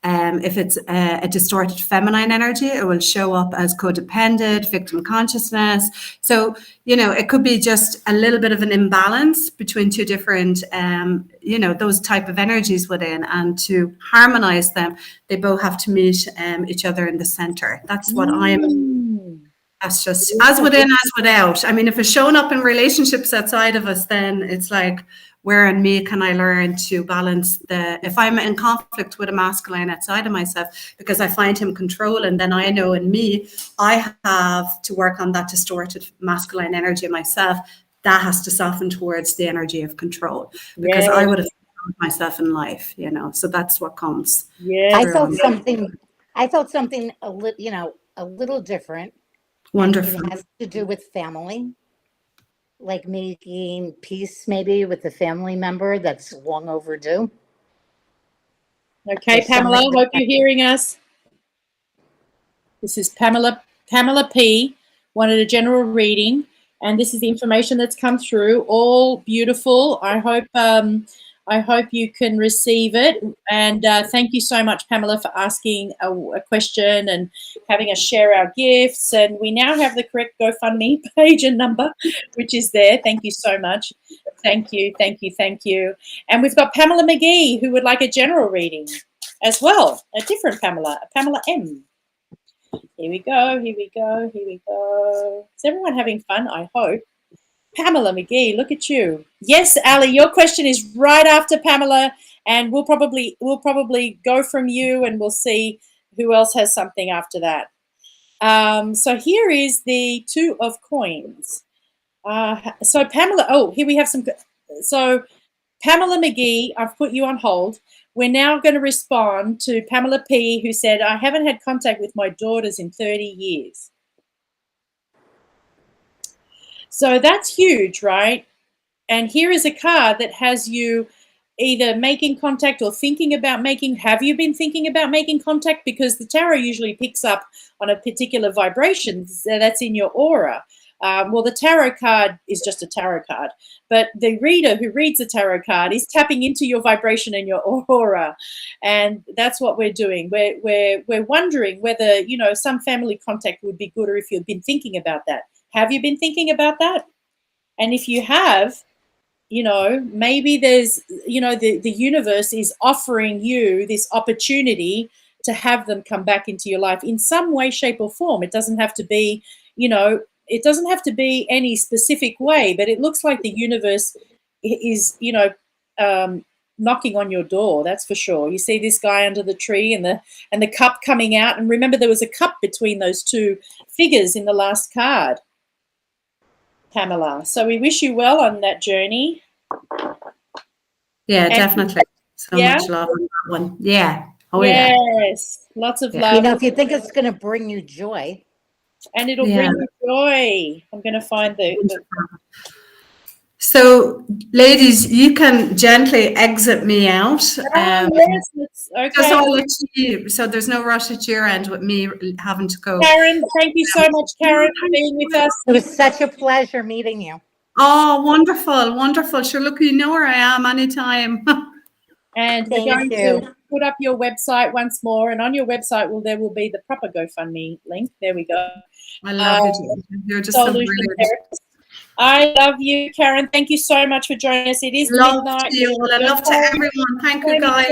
[SPEAKER 2] If it's a distorted feminine energy, it will show up as codependent, victim consciousness. So, it could be just a little bit of an imbalance between two different, those type of energies within. And to harmonize them, they both have to meet each other in the center. That's what that's just as within, as without. I mean, if it's showing up in relationships outside of us, then it's like, where in me can I learn to balance if I'm in conflict with a masculine outside of myself because I find him controlling, then I know in me, I have to work on that distorted masculine energy in myself. That has to soften towards the energy of control, because I would have controlled myself in life, so that's what comes.
[SPEAKER 1] Yeah.
[SPEAKER 3] I felt something a little different.
[SPEAKER 2] Wonderful.
[SPEAKER 3] And it has to do with family. Like making peace maybe with a family member that's long overdue.
[SPEAKER 1] Okay, Pamela, hope you're hearing us. This is Pamela P. wanted a general reading, and this is the information that's come through. All beautiful. I hope you can receive it. And thank you so much, Pamela, for asking a question and having us share our gifts. And we now have the correct GoFundMe page and number, which is there. Thank you so much. Thank you, thank you, thank you. And we've got Pamela McGee, who would like a general reading as well. A different Pamela, Pamela M. Here we go, here we go, here we go. Is everyone having fun? I hope. Pamela McGee, look at you. Yes, Ali, your question is right after Pamela, and we'll probably go from you, and we'll see who else has something after that. So here is the Two of Coins. So Pamela, here we have some. So Pamela McGee, I've put you on hold. We're now going to respond to Pamela P, who said, I haven't had contact with my daughters in 30 years. So that's huge, right? And here is a card that has you either making contact or thinking about making. Have you been thinking about making contact? Because the tarot usually picks up on a particular vibration that's in your aura. Well, the tarot card is just a tarot card, but the reader who reads the tarot card is tapping into your vibration and your aura, and that's what we're doing. We're wondering whether some family contact would be good, or if you've been thinking about that. Have you been thinking about that? And if you have, maybe there's, the universe is offering you this opportunity to have them come back into your life in some way, shape, or form. It doesn't have to be, it doesn't have to be any specific way, but it looks like the universe is, knocking on your door. That's for sure. You see this guy under the tree and the cup coming out. And remember, there was a cup between those two figures in the last card, Pamela. So we wish you well on that journey.
[SPEAKER 2] Yeah, definitely. So much love on that one. Yeah. Oh,
[SPEAKER 1] yes. Lots of love.
[SPEAKER 3] If you think it's going to bring you joy.
[SPEAKER 1] And it'll bring you joy. I'm going to find the
[SPEAKER 2] So, ladies, you can gently exit me out.
[SPEAKER 1] Yes, okay.
[SPEAKER 2] Just I'll let you, so there's no rush at your end with me having to go.
[SPEAKER 1] Karen, thank you so much, Karen, for being with us.
[SPEAKER 3] It was such a pleasure meeting you.
[SPEAKER 2] Oh, wonderful, wonderful. Sure, look, you know where I am anytime.
[SPEAKER 1] And we're going to put up your website once more, and on your website there will be the proper GoFundMe link. There we go.
[SPEAKER 2] I love you. You're just so brilliant.
[SPEAKER 1] I love you, Karen. Thank you so much for joining us. It is midnight.
[SPEAKER 2] To you. I love to everyone. Thank you, guys.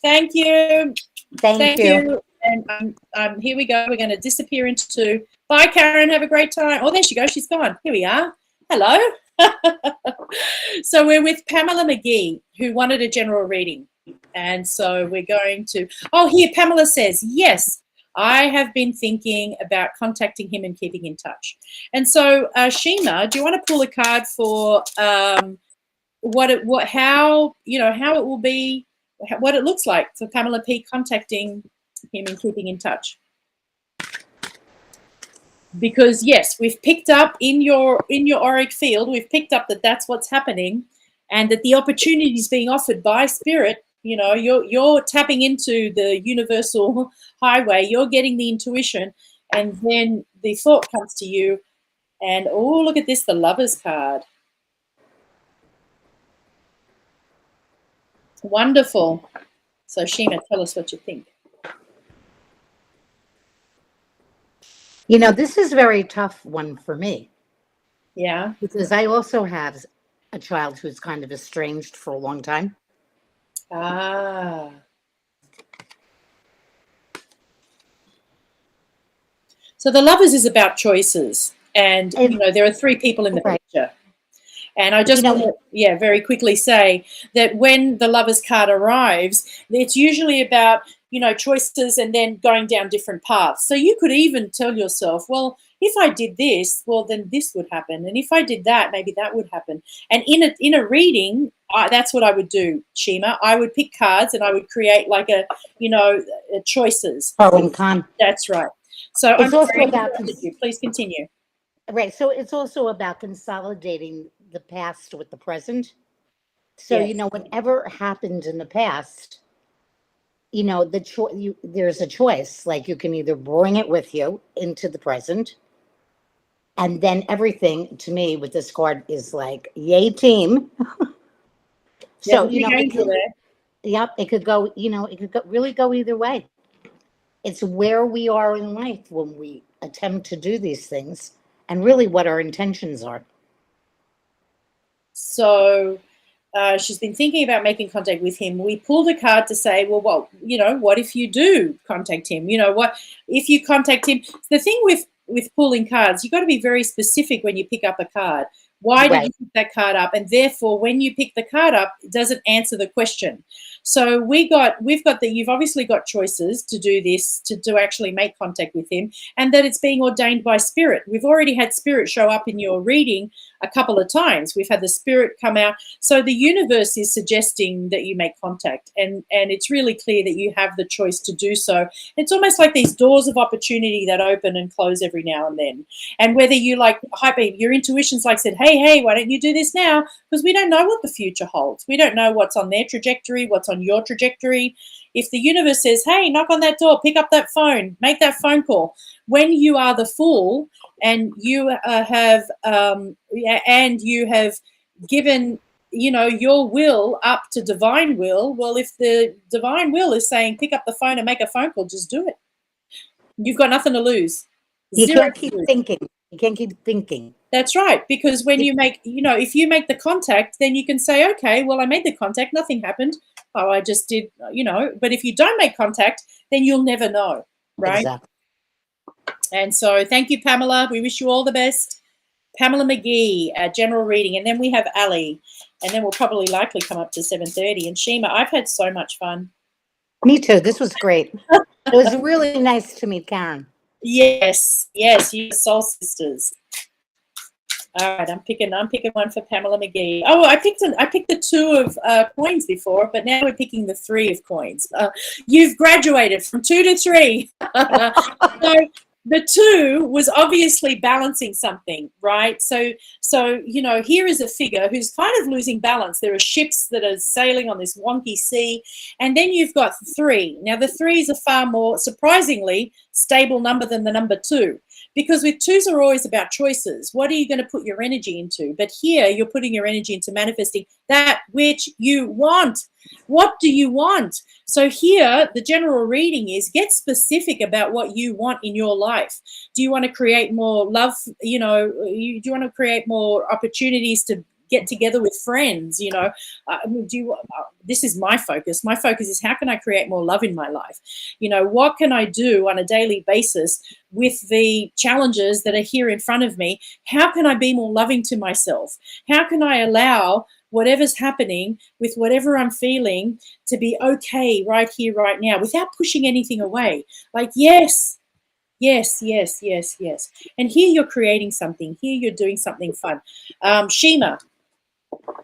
[SPEAKER 1] Thank you.
[SPEAKER 3] Thank you.
[SPEAKER 1] And here we go. We're going to disappear into two. Bye, Karen. Have a great time. Oh, there she goes. She's gone. Here we are. Hello. So we're with Pamela McGee, who wanted a general reading. And so we're going to, oh, here, Pamela says, yes, I have been thinking about contacting him and keeping in touch. And so, Shima, do you want to pull a card for how it will be, what it looks like for Pamela P contacting him and keeping in touch? Because yes, we've picked up in your auric field, we've picked up that that's what's happening, and that the opportunity is being offered by spirit. You know, you're tapping into the universal highway. You're getting the intuition, and then the thought comes to you. And oh, look at this, the Lovers card. Wonderful. So Shima, tell us what you think.
[SPEAKER 3] You know, this is a very tough one for me.
[SPEAKER 1] Yeah.
[SPEAKER 3] Because I also have a child who's kind of estranged for a long time.
[SPEAKER 1] Ah. So the Lovers is about choices. And, you know, there are three people in the picture. And I just want to, very quickly say that when the Lovers card arrives, it's usually about, you know, choices and then going down different paths. So you could even tell yourself, well, if I did this, well, then this would happen. And if I did that, maybe that would happen. And in a reading, that's what I would do, Shima. I would pick cards and I would create like choices.
[SPEAKER 3] Pro and con.
[SPEAKER 1] That's right. So
[SPEAKER 3] it's
[SPEAKER 1] I'm
[SPEAKER 3] also
[SPEAKER 1] very
[SPEAKER 3] about
[SPEAKER 1] interested in you. Please continue.
[SPEAKER 3] Right. So it's also about consolidating the past with the present. So, you know, whatever happened in the past, you know, there's a choice. Like you can either bring it with you into the present. And then everything to me with this card is like, yay, team. So, you know, it could go, you know, it could really go either way. It's where we are in life when we attempt to do these things and really what our intentions are.
[SPEAKER 1] So she's been thinking about making contact with him. We pulled a card to say, well, you know, what if you do contact him? You know, what if you contact him? The thing with pulling cards, you've got to be very specific when you pick up a card. Why did you pick that card up? And therefore, when you pick the card up, it doesn't answer the question. So we've got that you've obviously got choices to do this, to actually make contact with him, and that it's being ordained by spirit. We've already had spirit show up in your reading a couple of times. We've had the spirit come out. So the universe is suggesting that you make contact, and it's really clear that you have the choice to do so. It's almost like these doors of opportunity that open and close every now and then. And whether you like your intuition's like said, hey, why don't you do this now? Because we don't know what the future holds. We don't know what's on their trajectory, what's on your trajectory. If the universe says, hey, knock on that door, pick up that phone, make that phone call. When you are the fool and you have given, you know, your will up to divine will, well, if the divine will is saying pick up the phone and make a phone call, just do it. You've got nothing to lose.
[SPEAKER 3] You can't keep thinking. You can't keep thinking.
[SPEAKER 1] That's right. Because when you make, you know, if you make the contact, then you can say, okay, well, I made the contact, nothing happened. Oh, I just did, you know. But if you don't make contact, then you'll never know, right?
[SPEAKER 3] Exactly.
[SPEAKER 1] And so thank you, Pamela. We wish you all the best. Pamela McGee, general reading. And then we have Ali. And then we'll probably likely come up to 7:30. And Shima, I've had so much fun.
[SPEAKER 3] Me too. This was great. It was really nice to meet Karen.
[SPEAKER 1] Yes, you soul sisters. All right, I'm picking one for Pamela McGee. Oh, I picked the 2 of coins before, but now we're picking the 3 of coins. You've graduated from 2 to 3. So the 2 was obviously balancing something, right? So you know, here is a figure who's kind of losing balance. There are ships that are sailing on this wonky sea, and then you've got 3. Now the 3 is a far more surprisingly stable number than the number 2. Because with 2s are always about choices. What are you going to put your energy into? But here you're putting your energy into manifesting that which you want. What do you want? So here the general reading is get specific about what you want in your life. Do you want to create more love? You know, do you want to create more opportunities to get together with friends, you know. This is my focus. My focus is, how can I create more love in my life? You know, what can I do on a daily basis with the challenges that are here in front of me? How can I be more loving to myself? How can I allow whatever's happening with whatever I'm feeling to be okay right here, right now, without pushing anything away? Like, yes. And here you're creating something. Here you're doing something fun. Shima.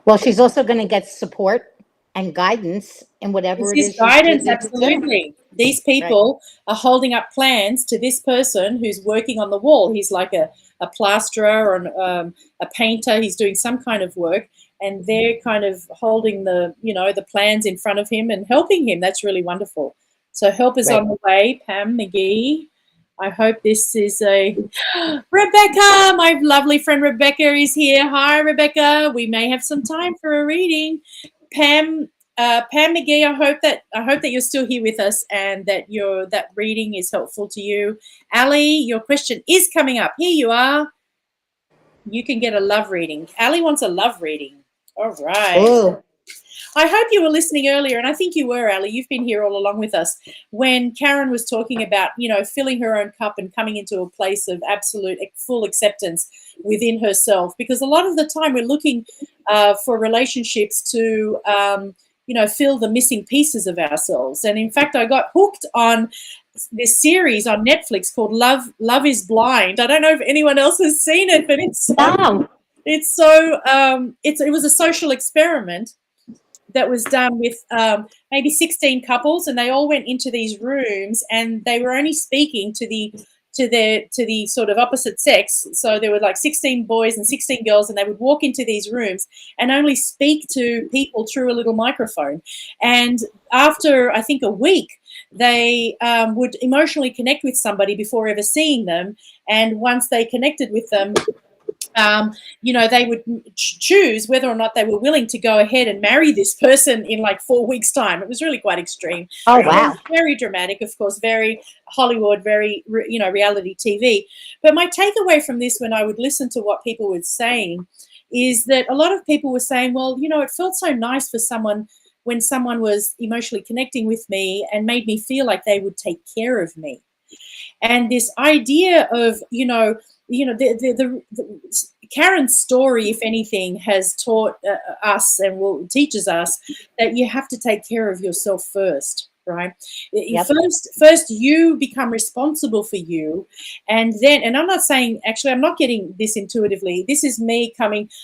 [SPEAKER 3] Well, she's also going to get support and guidance in whatever it
[SPEAKER 1] This
[SPEAKER 3] is
[SPEAKER 1] is
[SPEAKER 3] she's
[SPEAKER 1] guidance,
[SPEAKER 3] choosing to do.
[SPEAKER 1] absolutely. These people are holding up plans to this person who's working on the wall. He's like a plasterer or a painter. He's doing some kind of work, and they're kind of holding the, you know, the plans in front of him and helping him. That's really wonderful. So help is on the way, Pam McGee. I hope this is a Rebecca. My lovely friend Rebecca is here. Hi, Rebecca. We may have some time for a reading. Pam McGee. I hope that you're still here with us and that that reading is helpful to you. Ali, your question is coming up. Here you are. You can get a love reading. Ali wants a love reading. All right.
[SPEAKER 3] Oh.
[SPEAKER 1] I hope you were listening earlier, and I think you were, Ali. You've been here all along with us when Karen was talking about, you know, filling her own cup and coming into a place of absolute full acceptance within herself. Because a lot of the time we're looking for relationships to, you know, fill the missing pieces of ourselves. And in fact, I got hooked on this series on Netflix called Love is Blind. I don't know if anyone else has seen it, but it was a social experiment that was done with maybe 16 couples, and they all went into these rooms, and they were only speaking to the sort of opposite sex. So there were like 16 boys and 16 girls, and they would walk into these rooms and only speak to people through a little microphone. And after, I think, a week, they would emotionally connect with somebody before ever seeing them. And once they connected with them, you know, they would choose whether or not they were willing to go ahead and marry this person in like 4 weeks' time. It was really quite extreme.
[SPEAKER 3] Oh, wow.
[SPEAKER 1] Very dramatic, of course, very Hollywood, very, you know, reality TV. But my takeaway from this, when I would listen to what people were saying, is that a lot of people were saying, well, you know, it felt so nice for someone when someone was emotionally connecting with me and made me feel like they would take care of me. And this idea of, the Karen's story, if anything, has taught us and teaches us that you have to take care of yourself first, right? Yep. First, you become responsible for you, and then, and I'm not saying, actually, I'm not getting this intuitively. This is me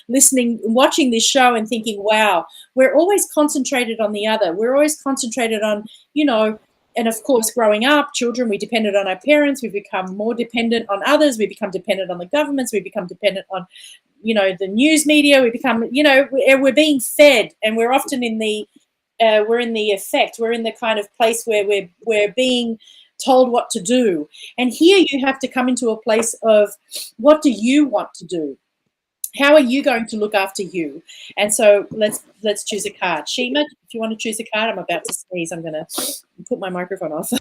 [SPEAKER 1] listening, watching this show and thinking, wow, we're always concentrated on the other. We're always concentrated on, and of course, growing up, children, we depended on our parents. We become more dependent on others. We become dependent on the governments. We become dependent on, the news media. We become, we're being fed, and we're often in the, we're in the effect. We're in the kind of place where we're being told what to do. And here you have to come into a place of, what do you want to do? How are you going to look after you? And so let's choose a card. Shima, if you want to choose a card, I'm about to sneeze. I'm going to put my microphone off.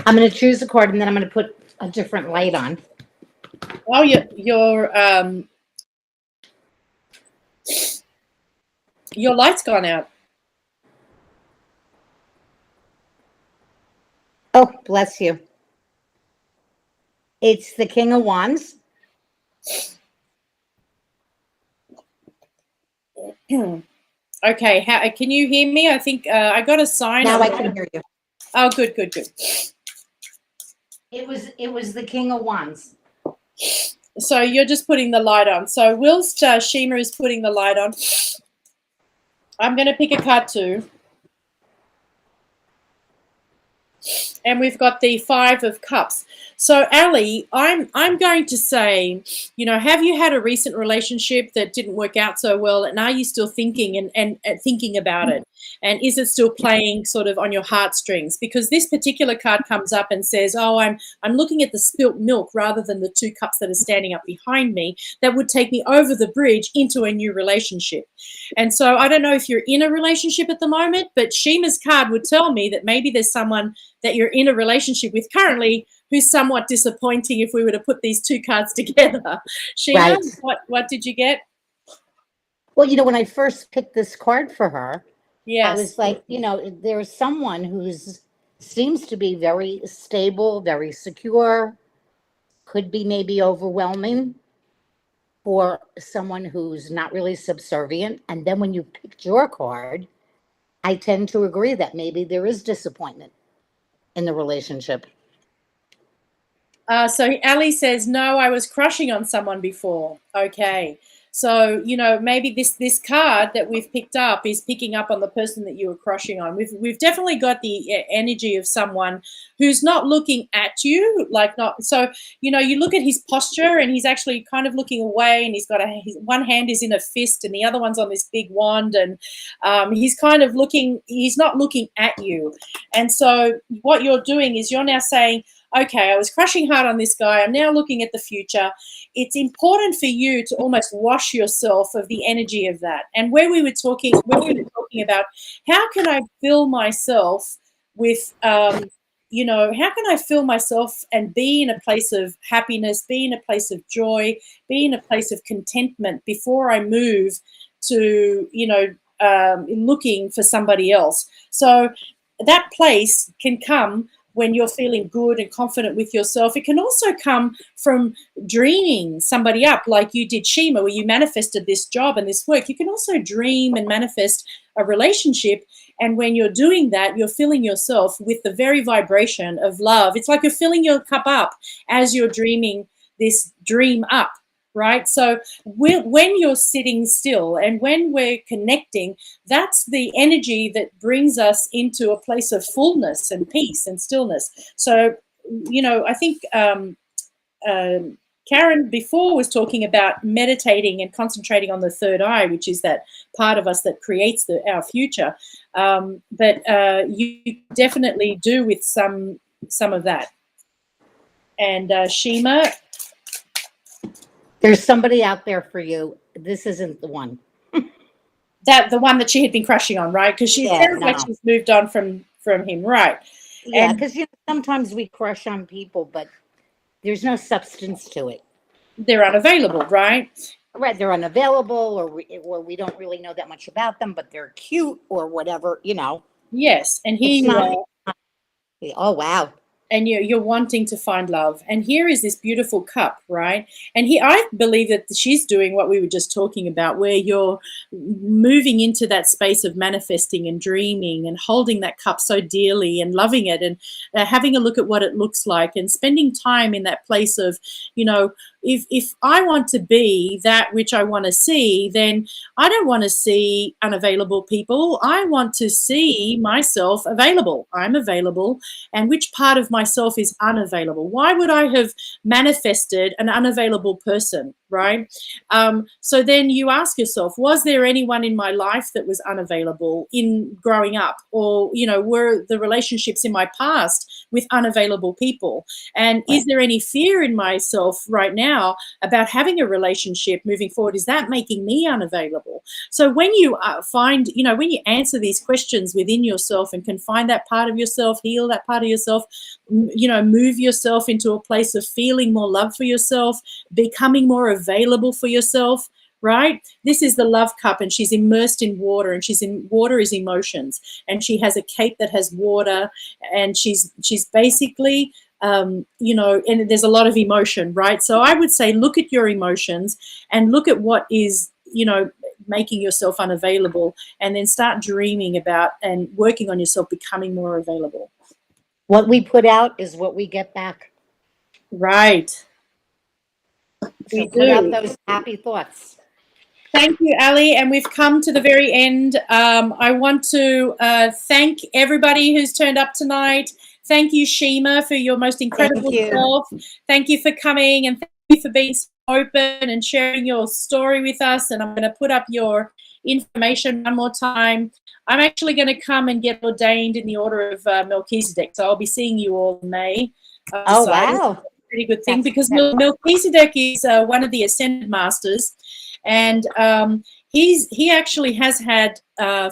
[SPEAKER 3] I'm going to choose a card, and then I'm going to put a different light on.
[SPEAKER 1] Oh, your light's gone out.
[SPEAKER 3] Oh, bless you. It's the King of Wands.
[SPEAKER 1] Okay, can you hear me? I think I got a sign.
[SPEAKER 3] Now I can hear you.
[SPEAKER 1] Oh, good.
[SPEAKER 3] It was the King of Wands.
[SPEAKER 1] So you're just putting the light on. So whilst Shima is putting the light on, I'm going to pick a card too. And we've got the Five of Cups. So, Ali, I'm going to say, have you had a recent relationship that didn't work out so well, and are you still thinking and thinking about it? And is it still playing sort of on your heartstrings? Because this particular card comes up and says, oh, I'm looking at the spilt milk rather than the two cups that are standing up behind me that would take me over the bridge into a new relationship. And so I don't know if you're in a relationship at the moment, but Shima's card would tell me that maybe there's someone that you're in a relationship with currently who's somewhat disappointing if we were to put these two cards together. Shima, right. What did you get?
[SPEAKER 3] Well, when I first picked this card for her,
[SPEAKER 1] Yes.
[SPEAKER 3] I was like, there's someone who's seems to be very stable, very secure, could be maybe overwhelming for someone who's not really subservient. And then when you picked your card, I tend to agree that maybe there is disappointment in the relationship.
[SPEAKER 1] So Ali says, no, I was crushing on someone before. Okay. So, maybe this card that we've picked up is picking up on the person that you were crushing on. We've definitely got the energy of someone who's not looking at you, you look at his posture and he's actually kind of looking away, and he's got his one hand is in a fist and the other one's on this big wand, and he's kind of he's not looking at you. And so what you're doing is you're now saying, okay, I was crushing hard on this guy. I'm now looking at the future. It's important for you to almost wash yourself of the energy of that. And where we were talking about how can I fill myself with, how can I fill myself and be in a place of happiness, be in a place of joy, be in a place of contentment before I move to, looking for somebody else. So that place can come when you're feeling good and confident with yourself. It can also come from dreaming somebody up like you did, Shima, where you manifested this job and this work. You can also dream and manifest a relationship. And when you're doing that, you're filling yourself with the very vibration of love. It's like you're filling your cup up as you're dreaming this dream up. Right? So when you're sitting still and when we're connecting, that's the energy that brings us into a place of fullness and peace and stillness. So, I think Karen before was talking about meditating and concentrating on the third eye, which is that part of us that creates our future. But you definitely do with some of that. And Shima,
[SPEAKER 3] There's somebody out there for you. This isn't the one.
[SPEAKER 1] The one that she had been crushing on, right? Because she sounds like she's moved on from him, right?
[SPEAKER 3] Yeah, because sometimes we crush on people, but there's no substance to it.
[SPEAKER 1] They're unavailable, right?
[SPEAKER 3] Right, they're unavailable, or we don't really know that much about them, but they're cute or whatever,
[SPEAKER 1] Yes, and here you are.
[SPEAKER 3] Oh, wow.
[SPEAKER 1] And you're wanting to find love. And here is this beautiful cup, right? And I believe that she's doing what we were just talking about, where you're moving into that space of manifesting and dreaming and holding that cup so dearly and loving it and having a look at what it looks like and spending time in that place of, if I want to be that which I want to see, then I don't want to see unavailable people. I want to see myself available. I'm available. And which part of myself is unavailable? Why would I have manifested an unavailable person, right? So then you ask yourself, was there anyone in my life that was unavailable in growing up? Or, were the relationships in my past with unavailable people? And is there any fear in myself right now about having a relationship moving forward? Is that making me unavailable? So when you when you answer these questions within yourself and can find that part of yourself, heal that part of yourself, move yourself into a place of feeling more love for yourself, becoming more available for yourself, right? This is the love cup, and she's immersed in water, and water is emotions, and she has a cape that has water, and she's basically and there's a lot of emotion, right? So I would say look at your emotions and look at what is, making yourself unavailable, and then start dreaming about and working on yourself becoming more available.
[SPEAKER 3] What we put out is what we get back.
[SPEAKER 1] Right.
[SPEAKER 3] So put out those happy thoughts.
[SPEAKER 1] Thank you, Ali. And we've come to the very end. I want to thank everybody who's turned up tonight. Thank you, Shima, for your most incredible self. Thank you for coming, and thank you for being so open and sharing your story with us. And I'm going to put up your information one more time. I'm actually going to come and get ordained in the order of Melchizedek. So I'll be seeing you all in May.
[SPEAKER 3] Oh, wow.
[SPEAKER 1] Pretty good thing, because Melchizedek is one of the ascended masters, and he actually has had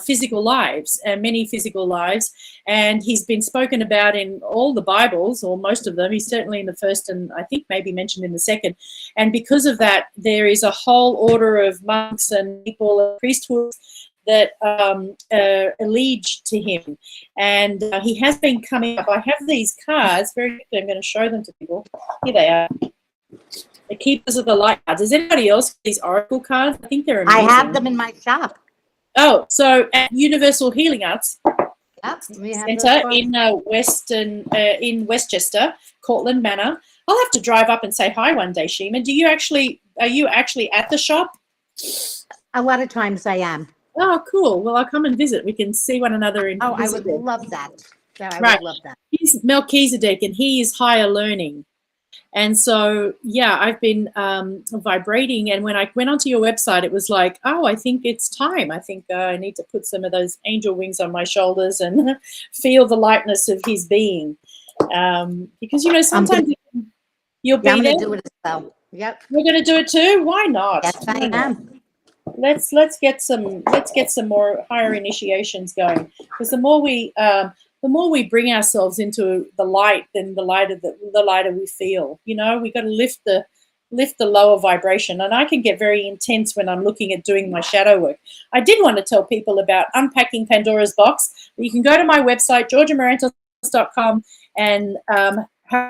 [SPEAKER 1] physical lives, many physical lives, and he's been spoken about in all the Bibles, or most of them. He's certainly in the first, and I think maybe mentioned in the second. And because of that, there is a whole order of monks and people and priesthoods that allege to him. And he has been coming up. I have these cards. Very quickly, I'm going to show them to people. Here they are. The Keepers of the Light cards. Does anybody else get these Oracle cards? I think they're amazing.
[SPEAKER 3] I have them in my shop.
[SPEAKER 1] Oh, so at Universal Healing Arts
[SPEAKER 3] Yep, we have
[SPEAKER 1] Centre
[SPEAKER 3] those
[SPEAKER 1] in Westchester, Cortland Manor. I'll have to drive up and say hi one day, Shima. Are you actually at the shop?
[SPEAKER 3] a lot of times I am.
[SPEAKER 1] Oh, cool. Well, I'll come and visit. We can see one another in
[SPEAKER 3] Oh, I would
[SPEAKER 1] visit.
[SPEAKER 3] love that. I
[SPEAKER 1] Right.
[SPEAKER 3] would love that.
[SPEAKER 1] He's Melchizedek, and he is higher learning. And so, yeah, I've been vibrating. And when I went onto your website, it was like, oh, I think it's time. I think I need to put some of those angel wings on my shoulders and feel the lightness of his being. Because, you know, sometimes you'll be
[SPEAKER 3] Yeah, I'm
[SPEAKER 1] there.
[SPEAKER 3] going to do it as well. Yep.
[SPEAKER 1] We're going to do it too. Why not?
[SPEAKER 3] Yes, I am.
[SPEAKER 1] Let's get some more higher initiations going. Because the more we bring ourselves into the light, then the lighter we feel. You know, we got to lift the lower vibration. And I can get very intense when I'm looking at doing my shadow work. I did want to tell people about Unpacking Pandora's Box. But you can go to my website, georgiamarantos.com, and have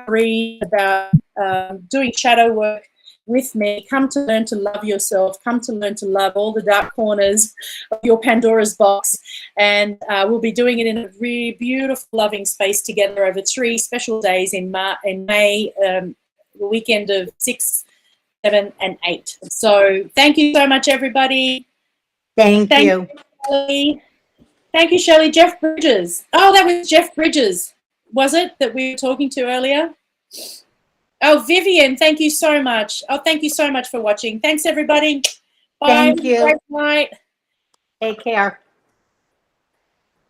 [SPEAKER 1] a read about doing shadow work with me. Come to learn to love yourself. Come to learn to love all the dark corners of your Pandora's box. And we'll be doing it in a really beautiful, loving space together over 3 special days in May, the weekend of 6, 7, and 8. So thank you so much, everybody.
[SPEAKER 3] Thank you.
[SPEAKER 1] Shelley. Thank you, Shelley. Jeff Bridges. Oh, that was Jeff Bridges, was it, that we were talking to earlier? Oh, Vivian, thank you so much. Oh, thank you so much for watching. Thanks, everybody. Bye.
[SPEAKER 3] Thank you.
[SPEAKER 1] Great night.
[SPEAKER 3] Take care.